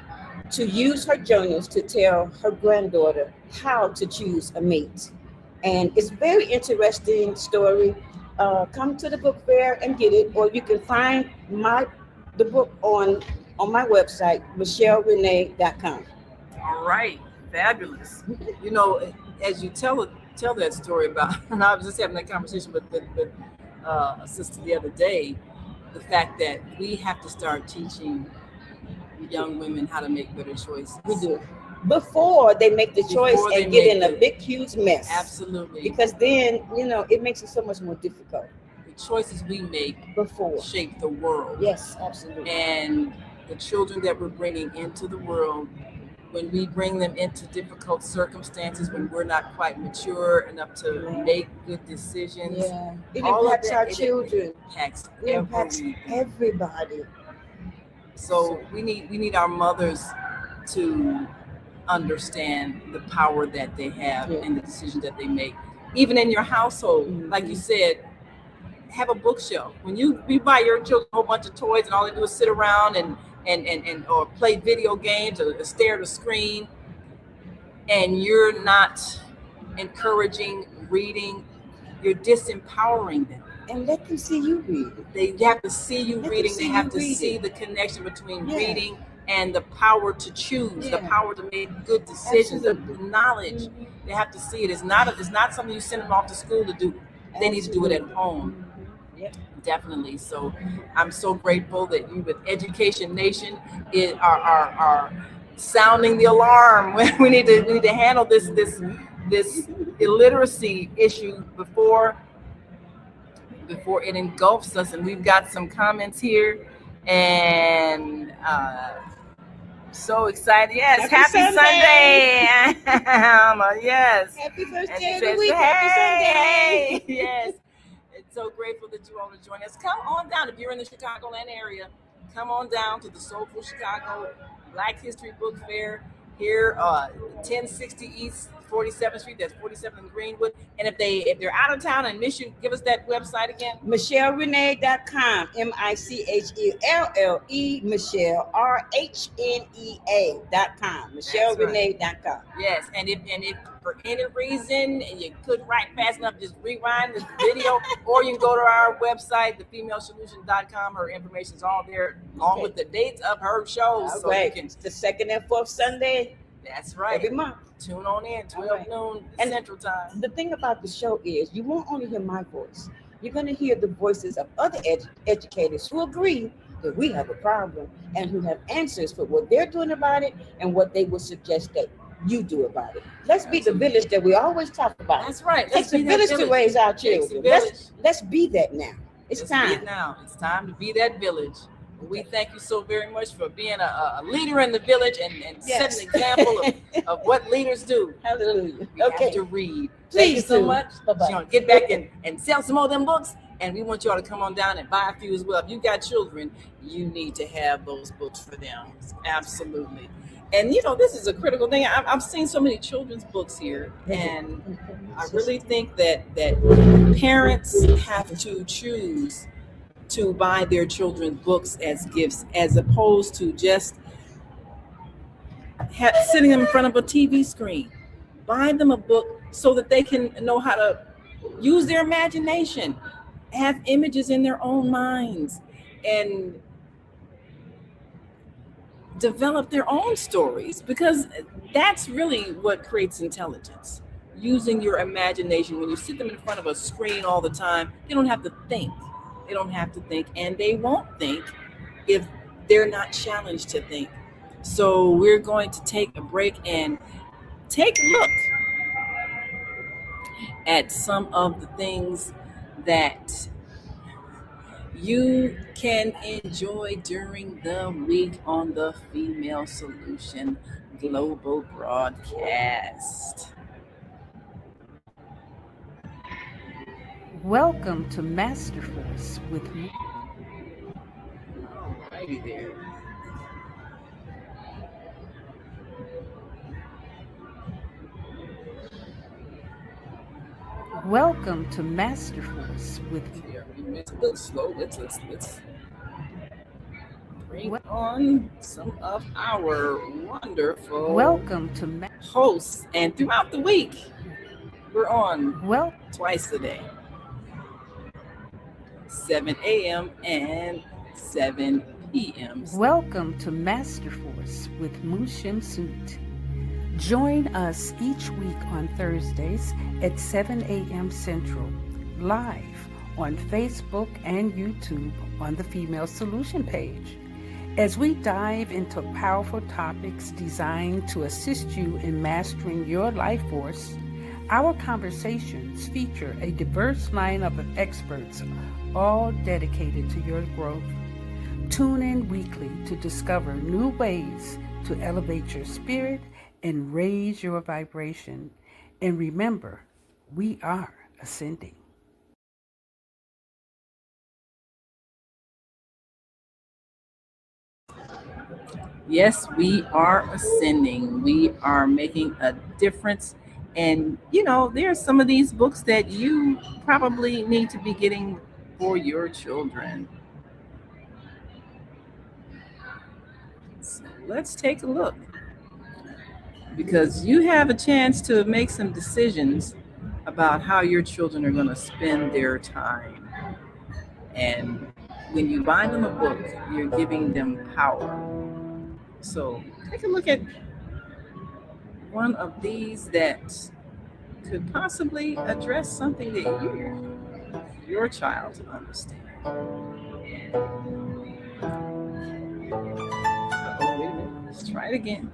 to use her journals to tell her granddaughter how to choose a mate. And it's a very interesting story. Come to the book fair and get it, or you can find the book on my website, michellerenee.com. All right, fabulous. You know, as you tell that story about, and I was just having that conversation with a sister the other day, the fact that we have to start teaching young women how to make better choices. We do. Before they make the choice and get in a big, huge mess. Absolutely. Because then, it makes it so much more difficult. The choices we make before shape the world. Yes, absolutely. And the children that we're bringing into the world, when we bring them into difficult circumstances, when we're not quite mature enough to make good decisions, it all impacts of that, our children. It impacts everybody. So we need our mothers to understand the power that they have in the decisions that they make. Even in your household, like you said, have a bookshelf. When you buy your children a whole bunch of toys and all they do is sit around and or play video games or stare at a screen, and you're not encouraging reading, you're disempowering them. And let them see you read. They have to see you reading. They have to see the connection between reading and the power to choose, the power to make good decisions, the knowledge. They have to see it. It's not something you send them off to school to do. They need to do it at home. Definitely. So I'm so grateful that you with Education Nation are sounding the alarm. we need to handle this illiteracy issue before it engulfs us. And we've got some comments here, and so excited. Yes, happy Sunday. Yes. Happy first And day of says, the week. Happy Sunday. Yes. It's so grateful that you all are joining us. Come on down. If you're in the Chicagoland area, come on down to the Soulful Chicago Black History Book Fair here, 1060 East 47th Street. That's 47th in Greenwood. And if they're out of town and miss you, give us that website again. MichelleRenee.com. MichelleRhnea.com. MichelleRenee.com. Yes, and if for any reason you couldn't write fast enough, just rewind the video, or you can go to our website, thefemalesolution.com. Her information is all there, along with the dates of her shows. So you can, it's the second and fourth Sunday. That's right. Every month. Tune on in, 12 noon Central Time. The thing about the show is you won't only hear my voice. You're going to hear the voices of other educators who agree that we have a problem and who have answers for what they're doing about it and what they would suggest that you do about it. Let's be the village that we always talk about. That's right. It takes a village to raise our children. Let's be that now. It's time. It's time to be that village. We thank you so very much for being a leader in the village and setting an example of what leaders do. Hallelujah. We have to read. Please thank you so do. much. Bye-bye. Get back and sell some more of them books. And we want y'all to come on down and buy a few as well. If you got children, you need to have those books for them. Absolutely. And this is a critical thing. I've seen so many children's books here, and I really think that parents have to choose to buy their children books as gifts, as opposed to just sitting them in front of a TV screen. Buy them a book so that they can know how to use their imagination, have images in their own minds, and develop their own stories, because that's really what creates intelligence. Using your imagination. When you sit them in front of a screen all the time, they don't have to think. They don't have to think, and they won't think if they're not challenged to think. So we're going to take a break and take a look at some of the things that you can enjoy during the week on the Female Solution Global Broadcast. Welcome to Masterforce with me. Alrighty there. Welcome to Masterforce with me. It's a little slow. Let's bring on some of our wonderful hosts. And throughout the week, we're on twice a day. 7 a.m. and 7 p.m. Welcome to Masterforce with Mushim Suit. Join us each week on Thursdays at 7 a.m. Central, live on Facebook and YouTube on the Female Solution page, as we dive into powerful topics designed to assist you in mastering your life force. Our conversations feature a diverse lineup of experts, all dedicated to your growth. Tune in weekly to discover new ways to elevate your spirit and raise your vibration. And remember, we are ascending. Yes, we are ascending. We are making a difference. And, there's some of these books that you probably need to be getting for your children. So let's take a look, because you have a chance to make some decisions about how your children are going to spend their time. And when you buy them a book, you're giving them power. So take a look at one of these that could possibly address something that your child understands. Oh, wait a minute. Let's try it again.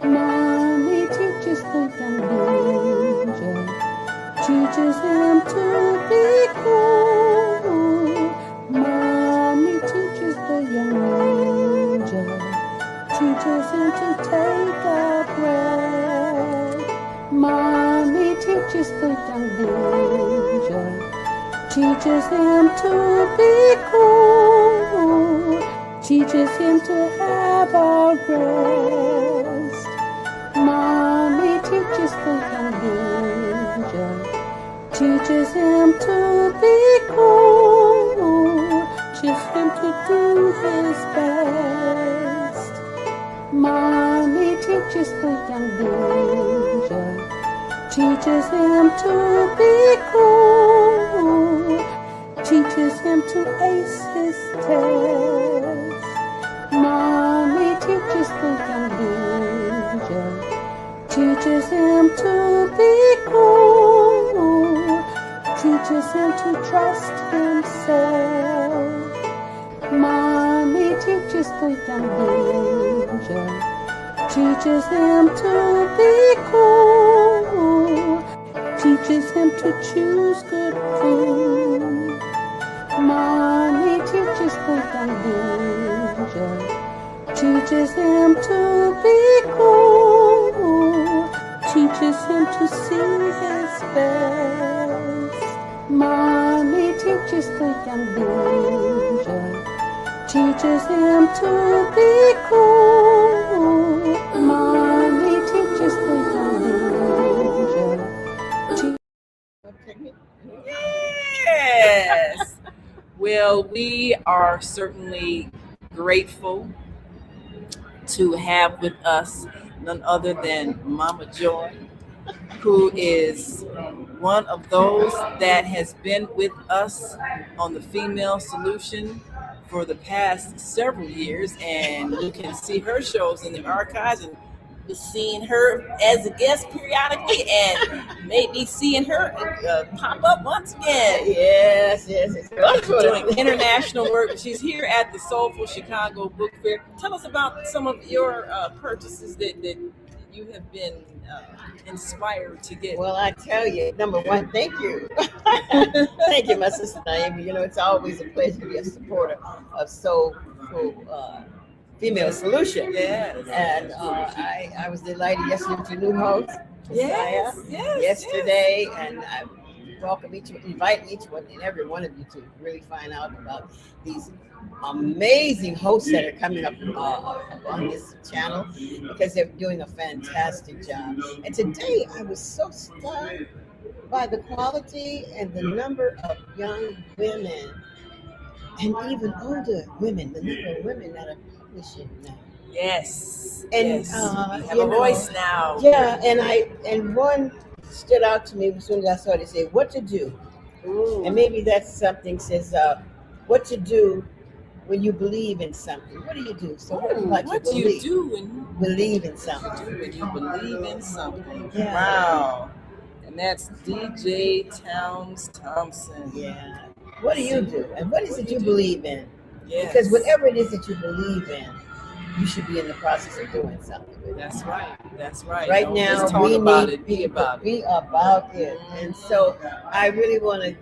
Mommy teaches the young ninja, teaches him to be cool. Mommy teaches the young ninja, teaches him to take a breath. Mommy teaches the young ninja, teaches him to be cool, teaches him to have a rest. Mommy teaches the young ninja, teaches him to be cool, teaches him to do his best. Mommy teaches the young ninja, teaches him to be cool, teaches him to ace his test. Mommy teaches the young ninja, teaches him to be cool, teaches him to trust himself. Mommy teaches the young ninja, teaches him to be cool, teaches him to choose good food. Mommy teaches the young ninja, teaches him to be cool, teaches him to see his best. Mommy teaches the young ninja, teaches him to be cool. Mommy teaches the young ninja. Yes. Well, we are certainly grateful to have with us none other than Mama Joy, who is one of those that has been with us on the Female Solution for the past several years, and you can see her shows in the archives, and we're seeing her as a guest periodically, and maybe seeing her pop up once again. Yes. Doing international work. She's here at the Soulful Chicago Book Fair. Tell us about some of your purchases that you have been inspired to get. Well, I tell you, number one, thank you. Thank you, my sister Naomi. You know, it's always a pleasure to be a supporter of Soulful Female Solution. Yes. And I was delighted yesterday with your new host, Yes. yesterday, and I invite each one and every one of you to really find out about these amazing hosts that are coming up on this channel, because they're doing a fantastic job. And today I was so stunned by the quality and the number of young women and even older women, the number of women that are publishing now. Yes. And we have a voice now. Yeah, and one stood out to me as soon as I saw it. They said, "What to do?" Ooh. And maybe that's something says, "What to do when you believe in something." What do you do? So what do you do when you believe in something? believe in something? Yeah. Wow. And that's DJ Towns Thompson. Yeah. What do you do? And what is it you believe in? Yes. Because whatever it is that you believe in, you should be in the process of doing something with it. That's right. That's right. Right Don't now, just talk we about need it. Be about it. Be about it. And so I really want to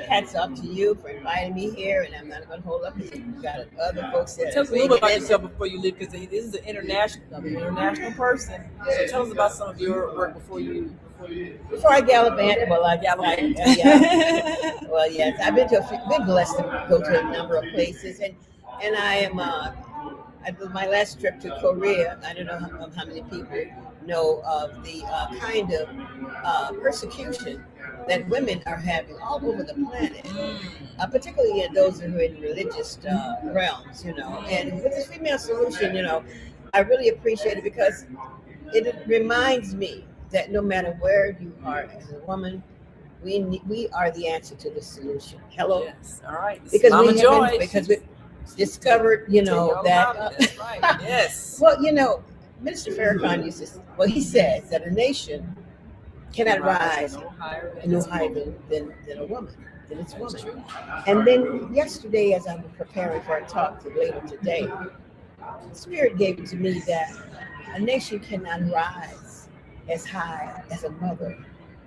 hats off to you for inviting me here, and I'm not going to hold up because you've got other folks that Tell us a little bit about yourself before you leave, because this is an international person. So tell us about some of your work before I gallivant. Well, well, yes, I've been blessed to go to a number of places, and I am my last trip to Korea, I don't know how many people know of the kind of persecution that women are having all over the planet, particularly in those who are in religious realms, And with the female solution, I really appreciate it because it reminds me that no matter where you are as a woman, we are the answer to the solution. Hello. Yes. All right. Because Mama we discovered, that. That's right. Yes. Well, Minister Farrakhan he says that a nation cannot rise no higher than a woman, than its woman. And then yesterday, as I was preparing for a talk later today, the Spirit gave it to me that a nation cannot rise as high as a mother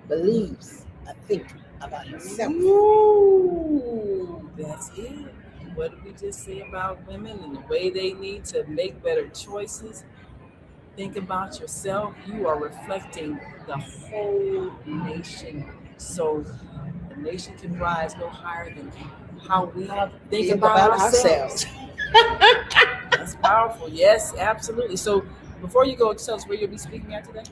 believes or think about herself. Ooh, that's it. What did we just say about women and the way they need to make better choices? Think about yourself. You are reflecting the whole nation. So the nation can rise no higher than how we think about ourselves. That's powerful. Yes, absolutely. So before you go, tell us where you'll be speaking at today.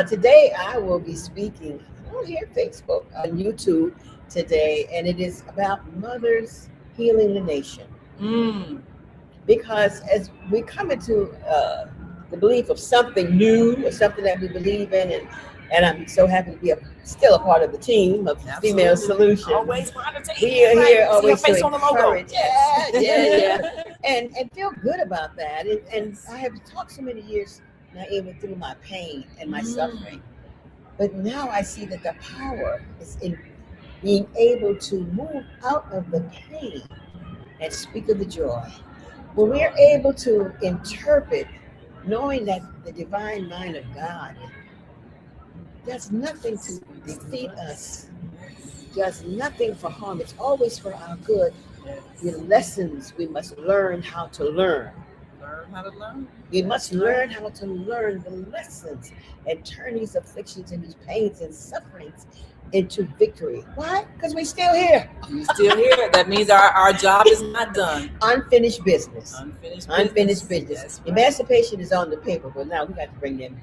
Today I will be speaking on here, Facebook, on YouTube today, and it is about mothers healing the nation. Because as we come into the belief of something new or something that we believe in, and I'm so happy to be still a part of the team of Female Solution. Always wanted to we are here always to encourage. Yeah. and feel good about that. And I have talked so many years now, even through my pain and my suffering. But now I see that the power is in being able to move out of the pain and speak of the joy. When we're able to interpret, knowing that the divine mind of God does nothing to defeat us, does nothing for harm, it's always for our good. The lessons we must learn how to learn. Learn how to learn. We must learn how to learn the lessons and turn these afflictions and these pains and sufferings into victory. Why? Because we're still here. We're still here. That means our job is not done. Unfinished business. Unfinished business. Yes, right. Emancipation is on the paper, but now we got to bring them,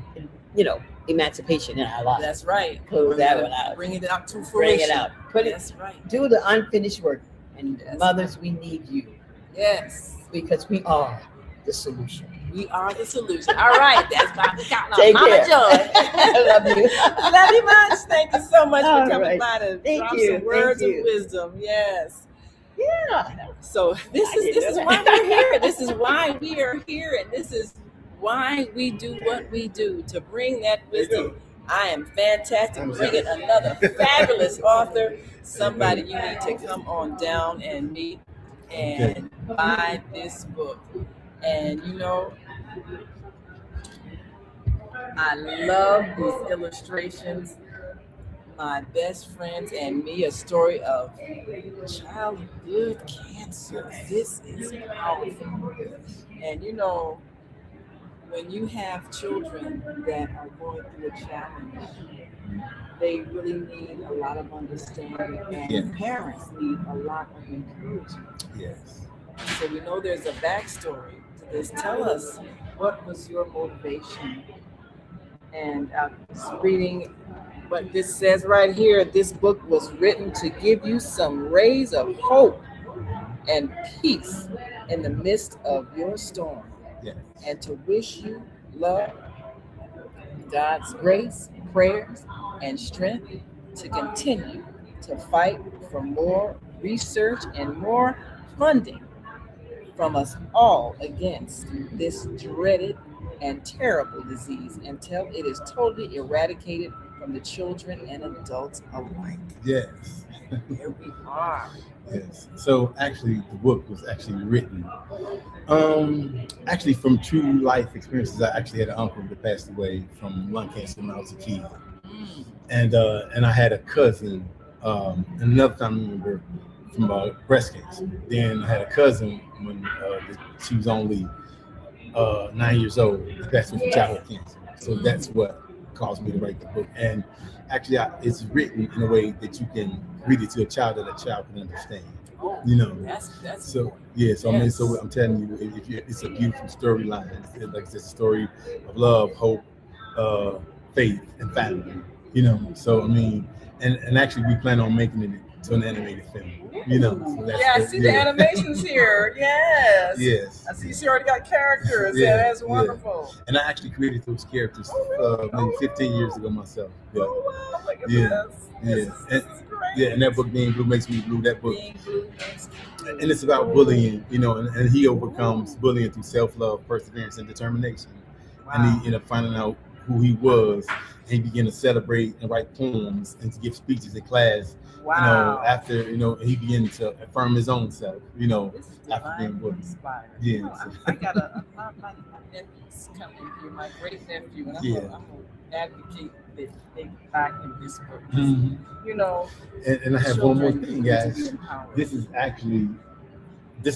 emancipation in our lives. That's right. Close that one out. Bring it out to fruition. Bring it out. That's right. Do the unfinished work. And mothers, we need you. Yes. Because we are the solution. We are the solution. All right. That's Mama Joy. I love you. Love you much. Thank you so much for coming by to drop some words of wisdom. Yes. Yeah. So this is why we're here. This is why we are here, and this is why we do what we do, to bring that wisdom. I am fantastic. Bringing another fabulous author, somebody you need to come on down and meet and buy this book. And I love these illustrations. My best friends and me, a story of childhood cancer. This is powerful. And when you have children that are going through a challenge, they really need a lot of understanding, and parents need a lot of encouragement. Yes. So we know there's a backstory to this. Tell us, what was your motivation? And I'm just reading what this says right here. This book was written to give you some rays of hope and peace in the midst of your storm. Yes. And to wish you love, God's grace, prayers, and strength to continue to fight for more research and more funding from us all against this dreaded and terrible disease until it is totally eradicated from the children and adults alike. Yes. Here we are. Yes. So actually, the book was actually written actually from true life experiences. I actually had an uncle that passed away from lung cancer when I was a kid, and I had a cousin. Another time I remember from breast cancer. Then I had a cousin when she was only 9 years old. That's with childhood cancer. So that's what caused me to write the book. And actually, it's written in a way that you can read it to a child that a child can understand. You know, that's so yeah. So I mean, yes. so I'm telling you, it's a beautiful storyline. Like it's a story of love, hope, faith, and family. You know, so I mean, and actually we plan on making it to an animated film. You know, so that's, yeah, I see the animations here. Yes. Yes. I see she already got characters. Yeah, Yeah, that's wonderful. Yeah. And I actually created those characters maybe 15 years ago myself. Yeah. Oh wow! Look at Yeah. this. Yeah. This is great. Yeah, and that book, Being Blue Makes Me Blue, that book. Being Blue Makes Me Blue. And it's about bullying, you know, and he overcomes bullying through self-love, perseverance, and determination. Wow. And he ended up finding out who he was, and he began to celebrate and write poems and to give speeches in class. Wow. You know, after, you know, he began to affirm his own self, you know, after being bullied. Inspired. Yeah. No, I got my nephew's coming here, my great nephew, and I'm gonna advocate that they buy him this book. Mm-hmm. You know. And I have one more thing, guys. This is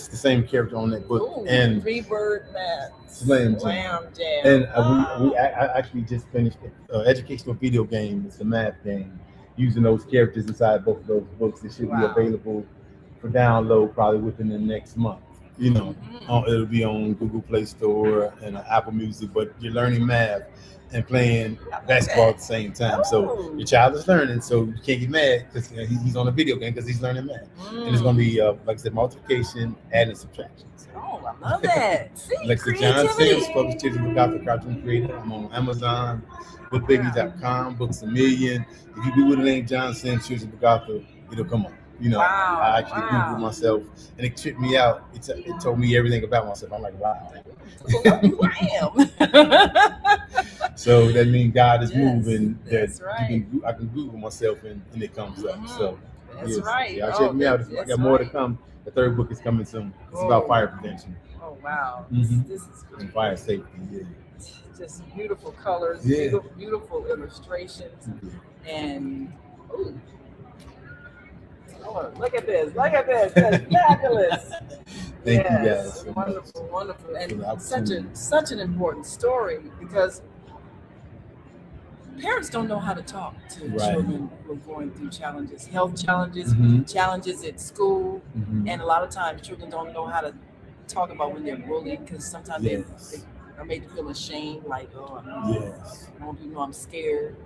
the same character on that book. Ooh, and Three Bird Math. Slam Jam. And I actually just finished an educational video game. It's a math game using those characters inside both of those books. It should be available for download probably within the next month. You know, it'll be on Google Play Store and Apple Music, but you're learning math and playing basketball at the same time. So your child is learning, so you can't get mad because he's on a video game because he's learning math. And it's going to be, like I said, multiplication, adding, subtraction. Oh, I love that. See, like the John Sims, published children's book author, cartoon creator. I'm on Amazon, bookbaby.com, Books a Million. If you Google the name John Sims, children's book author, it'll come up. You know, I actually Googled myself, and it tripped me out. It told me everything about myself. I'm like, wow. Who I am. So that means God is moving. That's right. I can Google myself, and it comes up. So that's right. Yeah, check me out. I got more to come. The third book is coming soon. It's about fire prevention. Oh wow, Mm-hmm. This is great. And fire safety. Yeah. Just beautiful colors, beautiful illustrations, and oh, look at this! That's fabulous. Thank you guys. Wonderful, and such an important story because parents don't know how to talk to children who are going through challenges, health challenges, challenges at school, and a lot of times children don't know how to talk about when they're bullied because sometimes they are made to feel ashamed, like, oh, I don't even know I'm scared.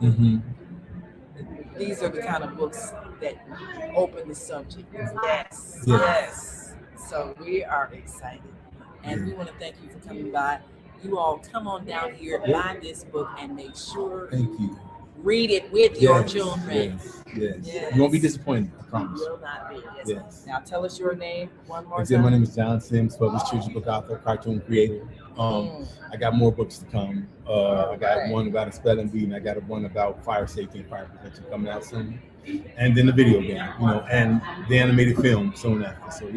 These are the kind of books that open the subject. Yes. So we are excited, and we want to thank you for coming by. You all come on down here, buy this book, and make sure read it with your children. Yes. You won't be disappointed, I promise. You will not be. Yes. Now tell us your name one more Again, time. my name is John Sims, published children's book author, cartoon creator. I got more books to come. I got one about a spelling bee, and I got one about fire safety and fire prevention coming out soon. And then the video game, you know, and the animated film soon after. So,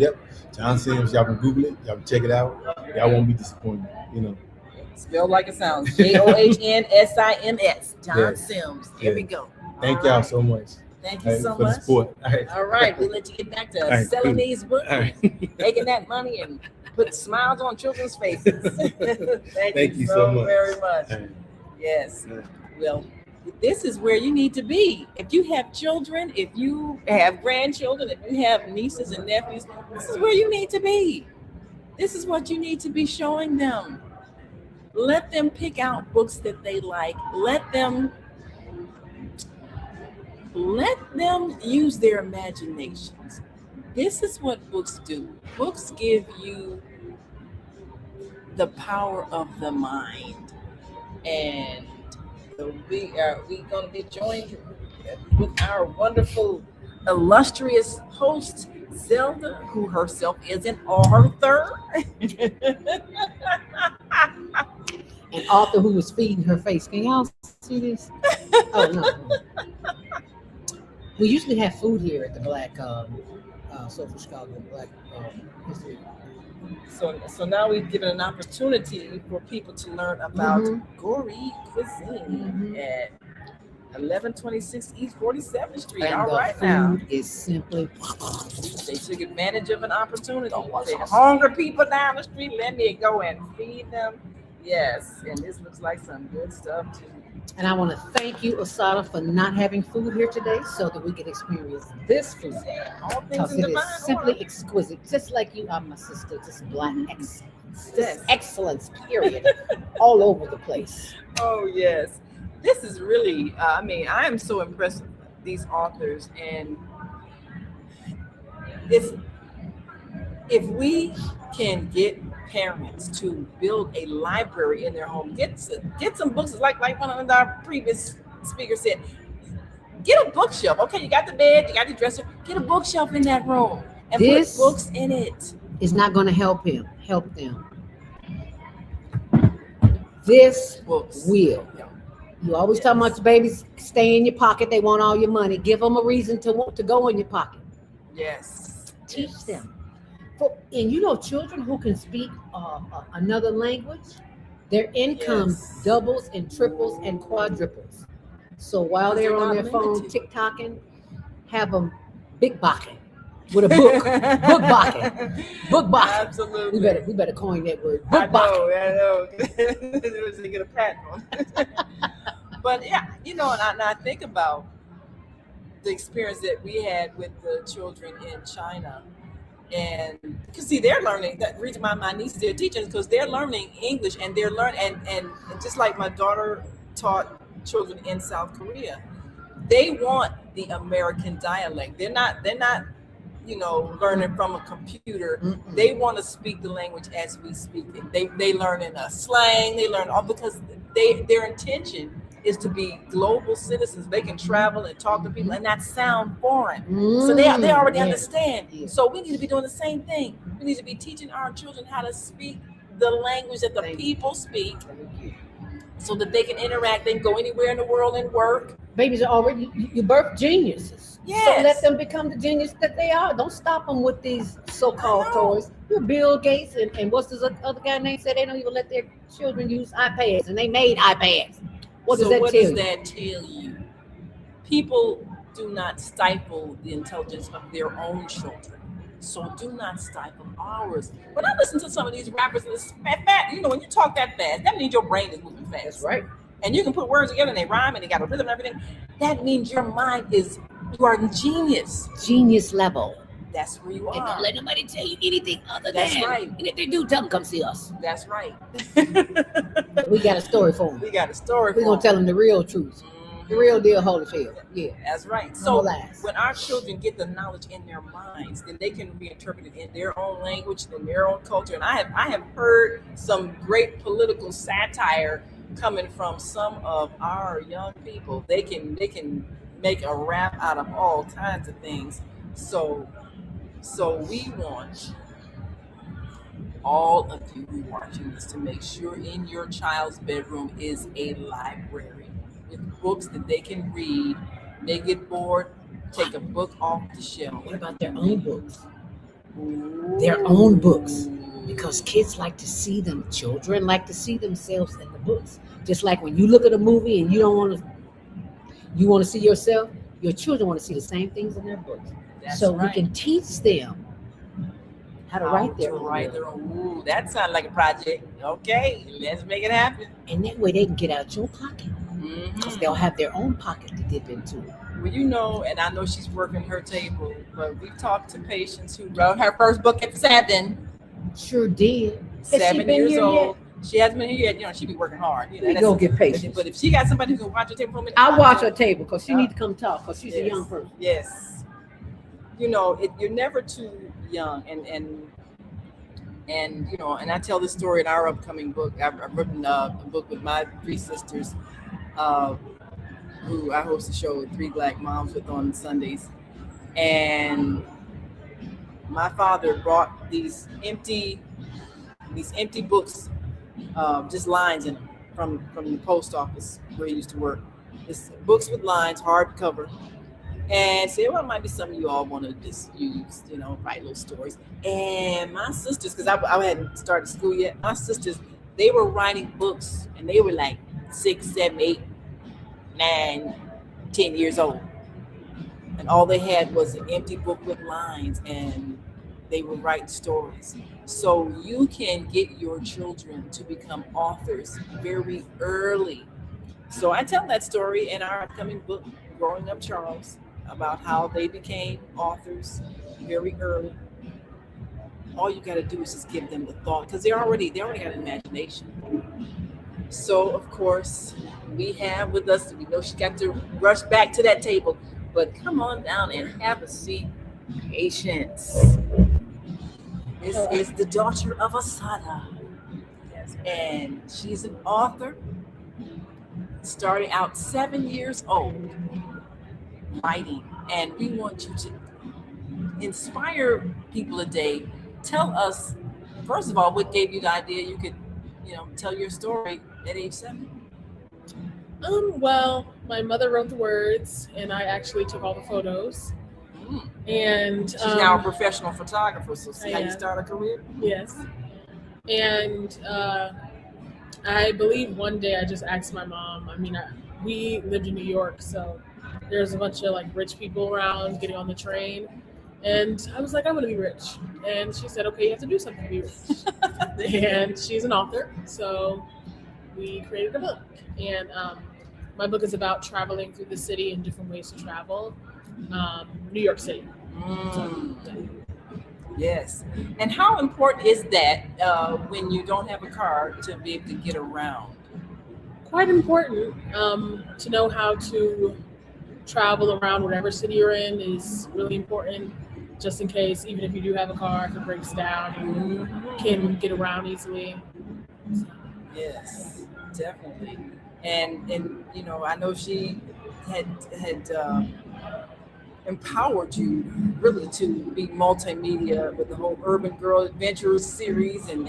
John Sims, y'all can Google it, y'all can check it out. Y'all won't be disappointed, you know. Spelled like it sounds. JOHNSIMS. John Sims. There we go. Thank y'all so much. Thank you so for much. The support. All right, we'll let you get back to selling these books, making that money, and put smiles on children's faces. Thank you so very much. Yes. Well, this is where you need to be. If you have children, if you have grandchildren, if you have nieces and nephews, this is where you need to be. This is what you need to be showing them. Let them pick out books that they like. Let them use their imaginations. This is what books do. Books give you the power of the mind. And we're going to be joined with our wonderful, illustrious host, Zelda, who herself is an author. An author who was feeding her face. Can y'all see this? Oh, no. We usually have food here at the Black Soulful Chicago Black History. So now we've given an opportunity for people to learn about gourmet cuisine at 1126 East 47th Street. And all right, the now food is simply. They took advantage of an opportunity. The hunger people down the street, let me go and feed them. Yes, and this looks like some good stuff too. And I want to thank you, Asada, for not having food here today so that we can experience this food. All things Because in it is divine simply order. exquisite. Just like you are, my sister. Just black excellence. Yes. Just excellence, period. All over the place. Oh yes, this is really. I mean, I am so impressed with these authors, and if we can get parents to build a library in their home, get some books, like one of our previous speakers said, get a bookshelf. Okay, you got the bed, you got the dresser, get a bookshelf in that room and put books in it. Is not going to help them. This will. You always talking about your babies stay in your pocket. They want all your money. Give them a reason to want to go in your pocket. Yes. Teach them. And you know, children who can speak another language, their income doubles and triples and quadruples. So while they're on their phone TikToking, have them big bocking with a book. Book bocking. Absolutely. We better coin that word. I know. To get a pat on. But yeah, you know, and I think about the experience that we had with the children in China. And because see, they're learning. That reason my nieces, they're teaching, because they're learning English, and they're learning, and just like my daughter taught children in South Korea, they want the American dialect. They're not, you know, learning from a computer. Mm-mm. They want to speak the language as we speak it. They learn in a slang. They learn all because their intention is to be global citizens. They can travel and talk to people and not sound foreign. So they already understand. Yeah. So we need to be doing the same thing. We need to be teaching our children how to speak the language that the people speak, so that they can interact. They can go anywhere in the world and work. Babies are already, you birth geniuses. Yes. So let them become the genius that they are. Don't stop them with these so-called toys. You're Bill Gates and what's this other guy name said they don't even let their children use iPads, and they made iPads. What does that tell you? People do not stifle the intelligence of their own children. So do not stifle ours. When I listen to some of these rappers, you know, when you talk that fast, that means your brain is moving fast. That's right. And you can put words together and they rhyme and they got a rhythm and everything. That means your mind you are genius. Genius level. That's where you are. And don't let nobody tell you anything other than. That's right. And if they do, tell them come see us. That's right. We got a story for them. We're going to tell them the real truth. The real deal, Holyfield. Yeah. That's right. So when our children get the knowledge in their minds, then they can reinterpret it in their own language, in their own culture. And I have heard some great political satire coming from some of our young people. They can make a rap out of all kinds of things. So we want all of you who are watching this to make sure in your child's bedroom is a library with books that they can read. They get bored, take a book off the shelf. What about their own books? Ooh. Their own books. Because kids like to see them. Children like to see themselves in the books. Just like when you look at a movie and you want to see yourself, your children want to see the same things in their books. That's so right. We can teach them how to write their own. Ooh, that sounds like a project. Okay, let's make it happen. And that way they can get out your pocket. Because they'll have their own pocket to dip into. Well, you know, and I know she's working her table, but we talked to patients who wrote her first book at 7. Sure did. 7 years old. She hasn't been here yet. You know, she be working hard. You know, we go get patients. But if she got somebody who can watch her table for me, I'll watch her table because she needs to come talk because she's a young person. Yes. You know, you're never too young, and you know, and I tell this story in our upcoming book. I've written a book with my 3 sisters, who I host a show with 3 Black moms with on Sundays, and my father brought these empty books, just lines in them from the post office where he used to work. It's books with lines, hardcover. And said, well, it might be something you all want to just use, you know, write little stories. And my sisters, because I hadn't started school yet, my sisters, they were writing books, and they were like 6, 7, 8, 9, 10 years old. And all they had was an empty book with lines, and they would write stories. So you can get your children to become authors very early. So I tell that story in our upcoming book, Growing Up Charles, about how they became authors very early. All you got to do is just give them the thought, because they already got an imagination. So of course we have with us, we know she got to rush back to that table, but come on down and have a seat. Patience. This is the daughter of Asada, and she's an author, starting out 7 years old, writing. And we want you to inspire people today. Tell us, first of all, what gave you the idea you could, tell your story at age 7? Well, my mother wrote the words, and I actually took all the photos. And she's now a professional photographer, so see how you start a career? Yes. And I believe one day I just asked my mom. We lived in New York, so there's a bunch of like rich people around getting on the train. And I was like, I want to be rich. And she said, okay, you have to do something to be rich. And she's an author, so we created a book. And my book is about traveling through the city and different ways to travel. New York City. Yes. And how important is that when you don't have a car to be able to get around? Quite important. To know how to travel around whatever city you're in is really important, just in case, even if you do have a car, if it breaks down, you can get around easily. Yes, definitely. And I know she had empowered you really to be multimedia with the whole Urban Girl Adventures series and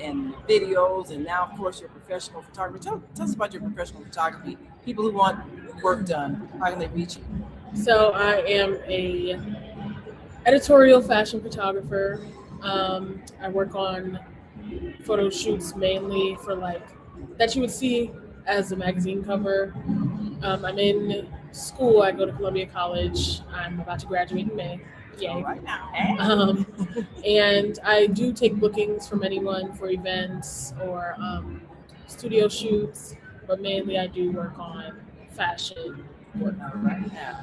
videos, and now of course your professional photography. Tell us about your professional photography. People who want work done, how can they reach you? So I am a editorial fashion photographer. I work on photo shoots mainly for that you would see as a magazine cover. I'm in school. I go to Columbia College. I'm about to graduate in May. Yay. Right now. And I do take bookings from anyone for events or studio shoots, but mainly I do work on fashion work. Right now.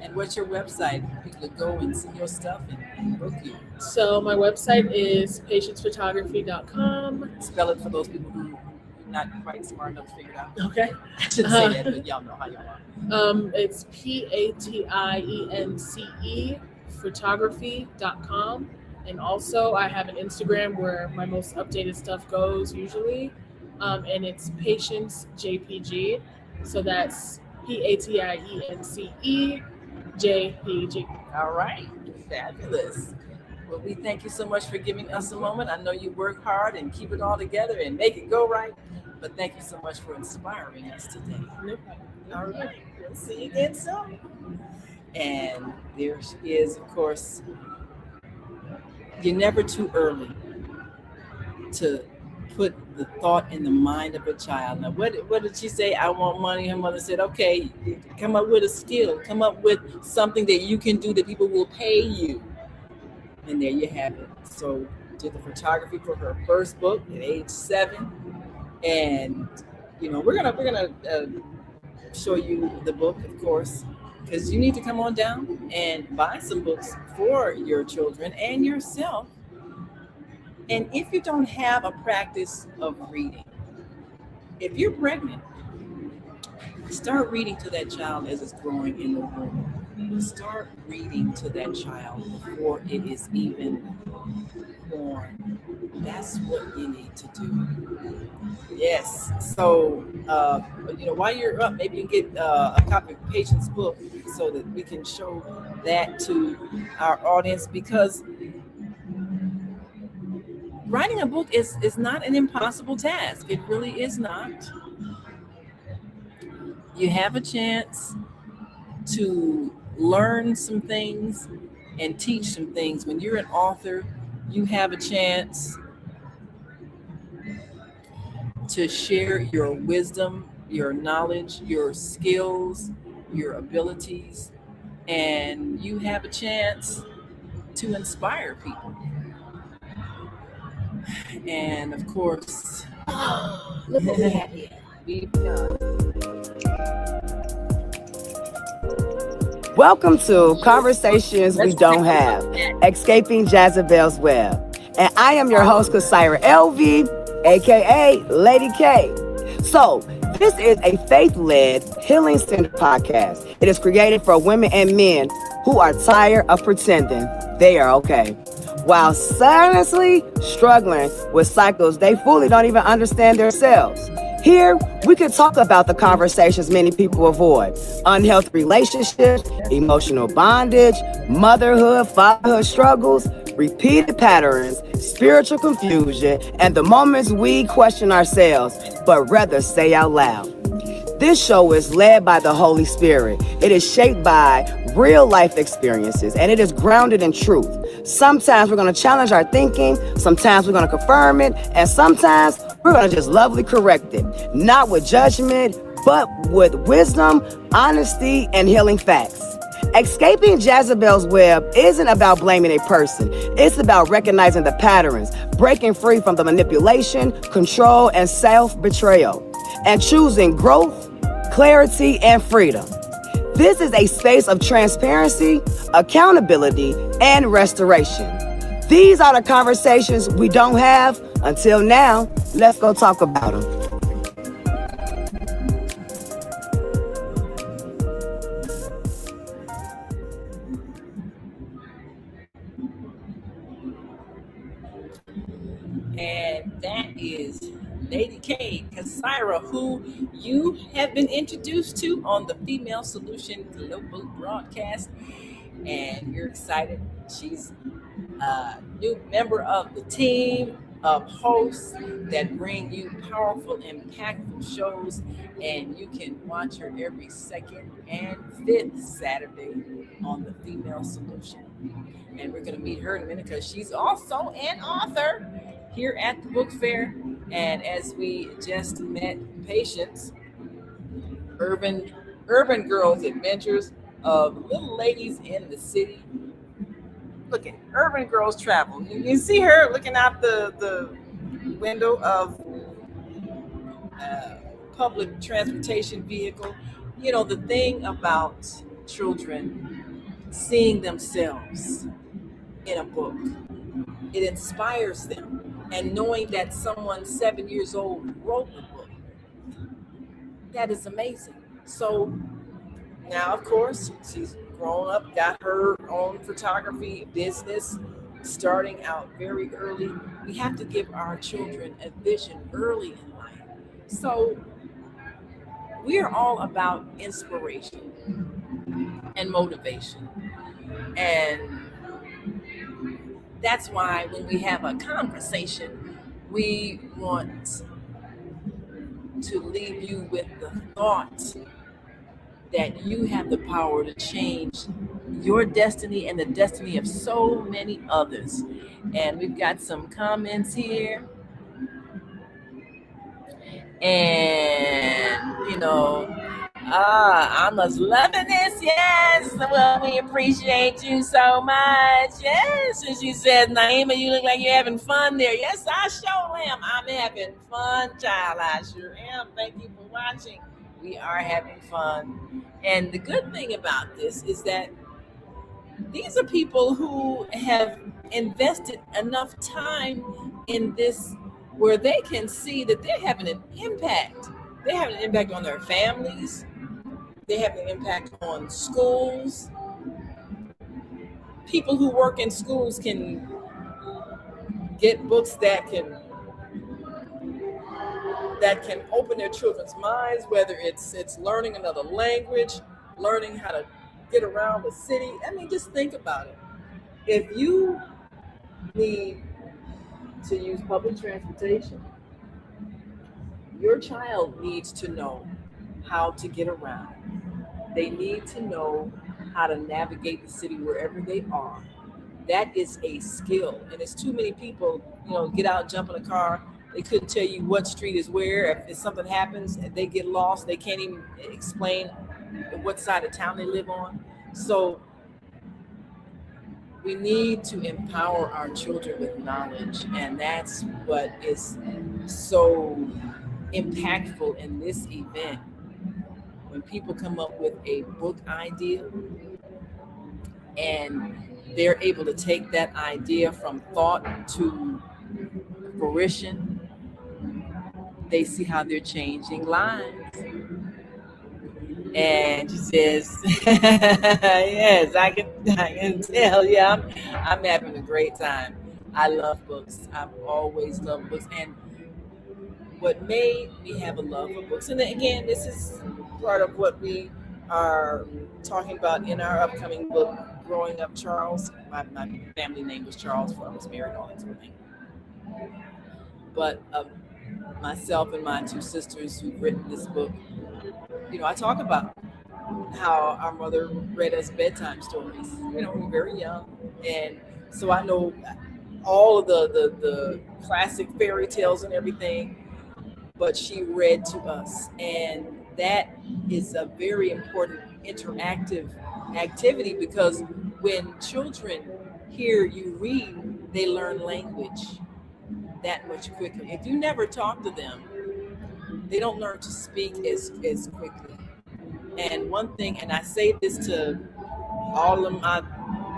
And what's your website? People to go and see your stuff and book you. So my website is patiencephotography.com. Spell it for those people who are not quite smart enough to figure it out. Okay. I shouldn't say that, but y'all know how you are. It's PATIENCE photography.com. And also I have an Instagram where my most updated stuff goes usually. And it's Patience JPG. So that's PATIENCE JPG. All right. Fabulous. Well, we thank you so much for giving us a moment. I know you work hard and keep it all together and make it go right. But thank you so much for inspiring us today. No problem. All right. We'll see you again soon. And there she is, of course. You're never too early to put the thought in the mind of a child. Now, what did she say? I want money. Her mother said, okay, come up with a skill. Come up with something that you can do that people will pay you. And there you have it. So did the photography for her first book at age 7. And, we're gonna show you the book, of course, because you need to come on down and buy some books for your children and yourself. And if you don't have a practice of reading, if you're pregnant, start reading to that child as it's growing in the womb. Start reading to that child before it is even born. That's what you need to do. Yes. So, while you're up, maybe you can get a copy of Patience's book so that we can show that to our audience, because writing a book is not an impossible task. It really is not. You have a chance to learn some things and teach some things. When you're an author, you have a chance to share your wisdom, your knowledge, your skills, your abilities, and you have a chance to inspire people. And of course, look what we have here. Welcome to Conversations We Don't Have, Escaping Jezebel's Web. And I am your host, Kasaira LV, aka Lady K. So, this is a faith-led, healing-centered podcast. It is created for women and men who are tired of pretending they are okay, while silently struggling with cycles they fully don't even understand themselves. Here, we can talk about the conversations many people avoid: unhealthy relationships, emotional bondage, motherhood, fatherhood struggles, repeated patterns, spiritual confusion, and the moments we question ourselves, but rather say out loud. This show is led by the Holy Spirit. It is shaped by real life experiences, and it is grounded in truth. Sometimes we're going to challenge our thinking, sometimes we're going to confirm it, and sometimes we're going to just lovely correct it. Not with judgment, but with wisdom, honesty, and healing facts. Escaping Jezebel's web isn't about blaming a person. It's about recognizing the patterns, breaking free from the manipulation, control, and self-betrayal, and choosing growth, clarity, and freedom. This is a space of transparency, accountability, and restoration. These are the conversations we don't have. Until now, let's go talk about them. And that is Lady K, Kasaira, who you have been introduced to on the Female Solution Global broadcast. And you're excited. She's a new member of the team of hosts that bring you powerful, impactful shows. And you can watch her every second and fifth Saturday on the Female Solution. And we're going to meet her in a minute because she's also an author here at the book fair. And as we just met Patience, Urban Girls Adventures of Little Ladies in the City. Look at Urban Girls Travel. You see her looking out the window of public transportation vehicle. You know, the thing about children seeing themselves in a book, it inspires them. And knowing that someone 7 years old wrote the book, that is amazing. So now, of course, she's grown up, got her own photography business, starting out very early. We have to give our children a vision early in life. So we are all about inspiration and motivation. And that's why when we have a conversation, we want to leave you with the thought that you have the power to change your destiny and the destiny of so many others. And we've got some comments here. And, you know, I'm just loving this. Yes. Well, we appreciate you so much. Yes. And she said, Naima, you look like you're having fun there. Yes, I sure am. I'm having fun, child. I sure am. Thank you for watching. We are having fun. And the good thing about this is that these are people who have invested enough time in this where they can see that they're having an impact. They have an impact on their families. They have an impact on schools. People who work in schools can get books that can open their children's minds, whether it's learning another language, learning how to get around the city. I mean, just think about it. If you need to use public transportation, your child needs to know how to get around. They need to know how to navigate the city wherever they are. That is a skill. And it's too many people, get out, jump in a car. They couldn't tell you what street is where. If something happens and they get lost, they can't even explain what side of town they live on. So we need to empower our children with knowledge, and that's what is so impactful in this event. When people come up with a book idea and they're able to take that idea from thought to fruition, they see how they're changing lives. And she says, yes, I can tell. Yeah, I'm having a great time. I love books. I've always loved books. And what made me have a love for books, and again, this is part of what we are talking about in our upcoming book, Growing Up Charles. My family name was Charles before I was married, all that sort of thing. But myself and my two sisters who've written this book, I talk about how our mother read us bedtime stories. We were very young, and so I know all of the classic fairy tales and everything, but she read to us, and that is a very important interactive activity, because when children hear you read, they learn language that much quicker. If you never talk to them, they don't learn to speak as quickly. And one thing, and I say this to all of my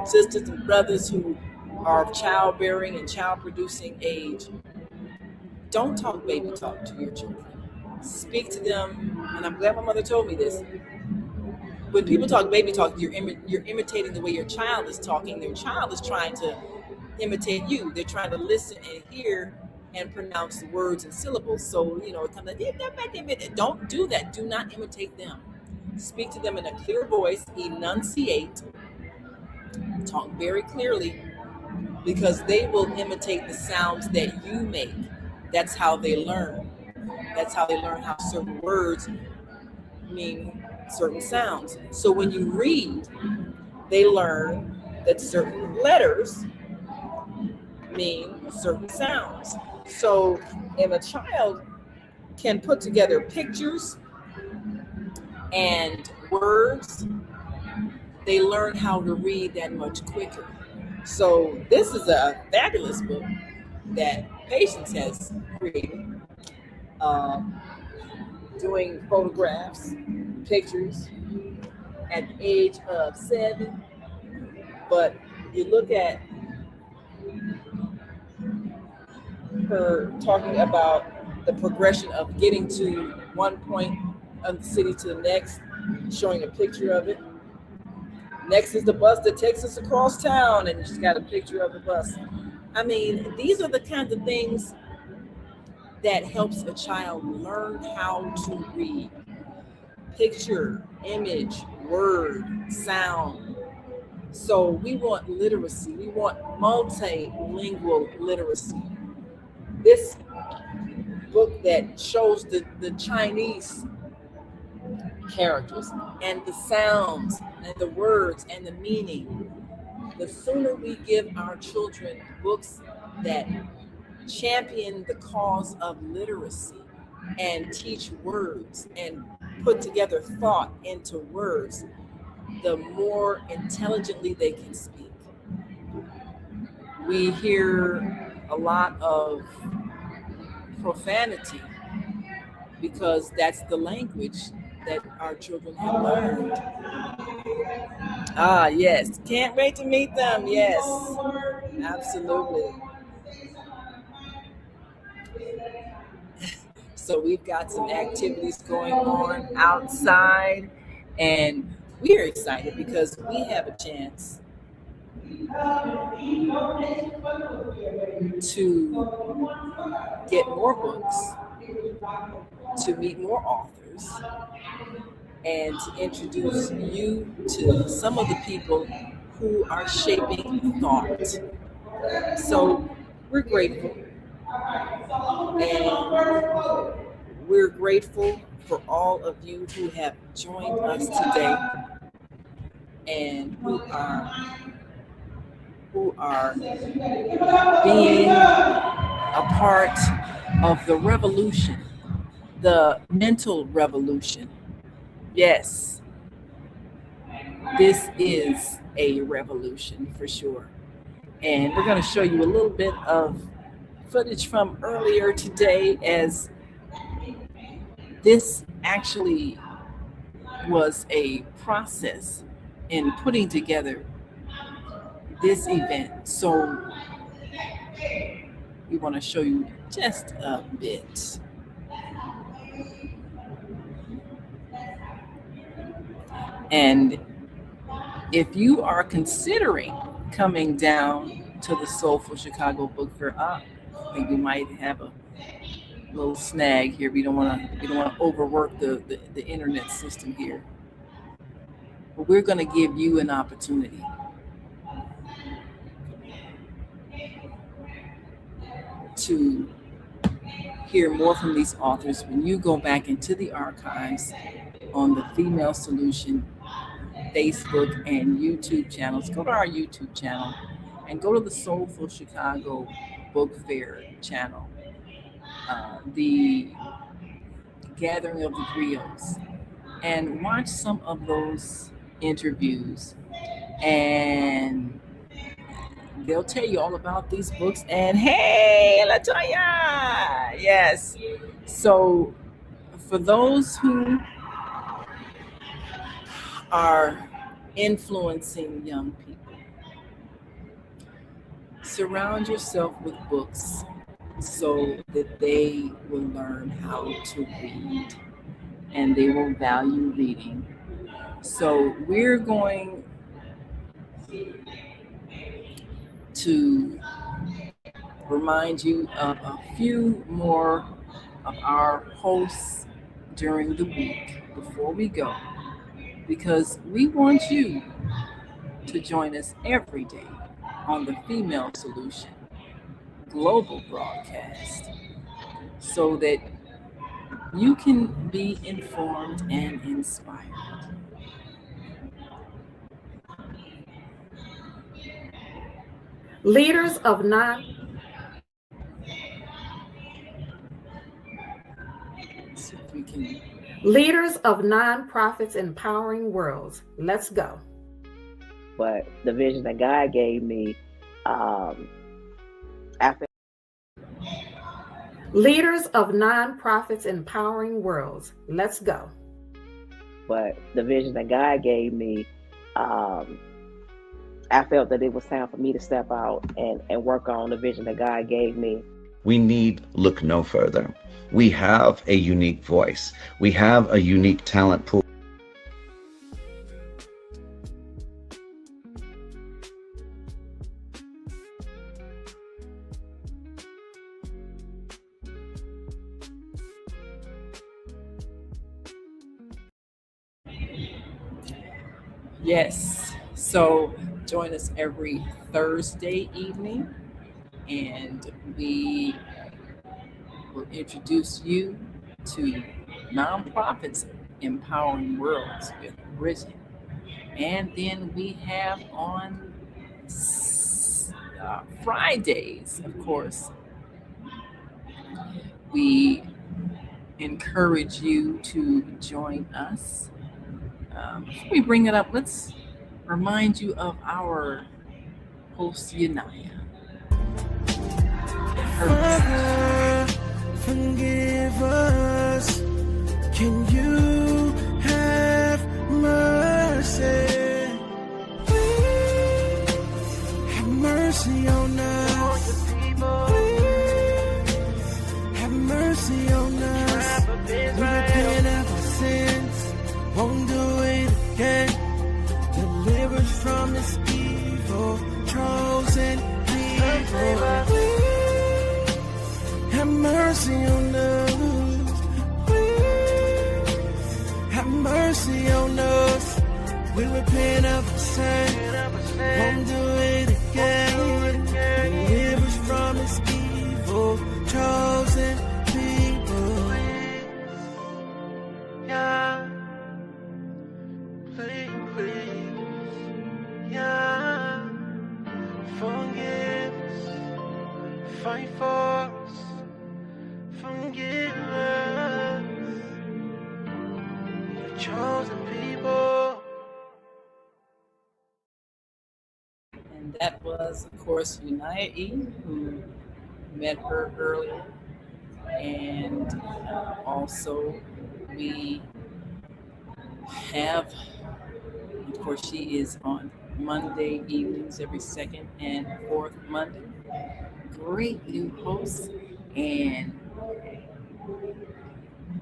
sisters and brothers who are of childbearing and child producing age, don't talk baby talk to your children. Speak to them, and I'm glad my mother told me this. When people talk baby talk, you're imitating the way your child is talking. Their child is trying to imitate you. They're trying to listen and hear and pronounce the words and syllables. So, it comes like, don't do that. Do not imitate them. Speak to them in a clear voice, enunciate, talk very clearly, because they will imitate the sounds that you make. That's how they learn. That's how they learn how certain words mean certain sounds. So when you read, they learn that certain letters mean certain sounds. So if a child can put together pictures and words, they learn how to read that much quicker. So this is a fabulous book that Patience has created, doing photographs, pictures at the age of 7. But you look at her talking about the progression of getting to one point of the city to the next, showing a picture of it. Next is the bus that takes us across town, and she's got a picture of the bus. I mean, these are the kinds of things that helps a child learn how to read. Picture, image, word, sound. So we want literacy. We want multilingual literacy. This book that shows the Chinese characters and the sounds and the words and the meaning. The sooner we give our children books that champion the cause of literacy and teach words and put together thought into words, the more intelligently they can speak. We hear a lot of profanity because that's the language that our children have learned. Ah, yes. Can't wait to meet them. Yes, absolutely. So we've got some activities going on outside, and we are excited because we have a chance to get more books, to meet more authors, and to introduce you to some of the people who are shaping thought. So we're grateful. And we're grateful for all of you who have joined us today and who are being a part of the revolution, the mental revolution. Yes, this is a revolution for sure. And we're going to show you a little bit of footage from earlier today, as this actually was a process in putting together this event. So we want to show you just a bit. And if you are considering coming down to the Soulful Chicago Book Fair, I think we might have a little snag here. We don't want to overwork the internet system here. But we're going to give you an opportunity to hear more from these authors when you go back into the archives on the Female Solution Facebook and YouTube channels. Go to our YouTube channel and go to the Soulful Chicago Book Fair channel, the Gathering of the Griots, and watch some of those interviews, and they'll tell you all about these books. And hey, LaToya, yes. So for those who are influencing young people, surround yourself with books so that they will learn how to read and they will value reading. So we're going to remind you of a few more of our hosts during the week before we go, because we want you to join us every day on the Female Solution global broadcast so that you can be informed and inspired. Leaders of nonprofits empowering worlds. Let's go. But the vision that God gave me after. Leaders of nonprofits empowering worlds. Let's go. But the vision that God gave me, I felt that it was time for me to step out and work on the vision that God gave me. We need look no further. We have a unique voice. We have a unique talent pool. Yes, so join us every Thursday evening, and we will introduce you to Nonprofits Empowering Worlds with Bridget. And then we have on Fridays, of course, we encourage you to join us. Before we bring it up, let's remind you of our host, Yanaya. Forgive us. Can you have mercy? Please have mercy on us. Please have mercy on us. We repent of our sins. Won't do it again. Deliver us from this evil, chosen people. Please have mercy on us. Please have mercy on us. We repent of our sin. Won't do it again. Deliver us from this evil, chosen people. Yeah. Yeah, forgive us, fight for us, forgive us, your chosen people. And that was, of course, Unaya E., who met her earlier. And also, we have, of course, she is on Monday evenings, every second and fourth Monday. Great new hosts. And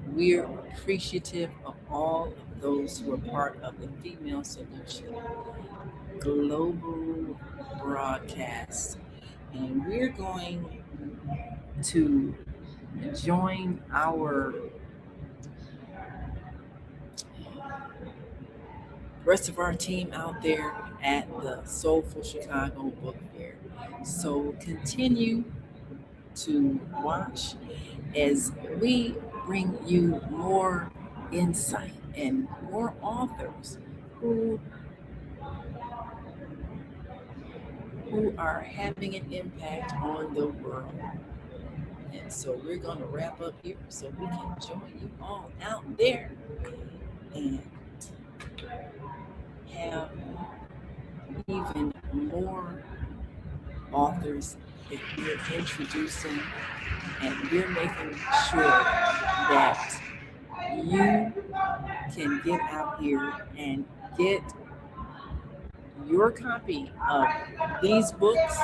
we're appreciative of all of those who are part of the Female Solution global broadcast. And we're going to join our rest of our team out there at the Soulful Chicago Book Fair. So continue to watch as we bring you more insight and more authors who are having an impact on the world. And so we're going to wrap up here so we can join you all out there and have even more authors that we're introducing, and we're making sure that you can get out here and get your copy of these books,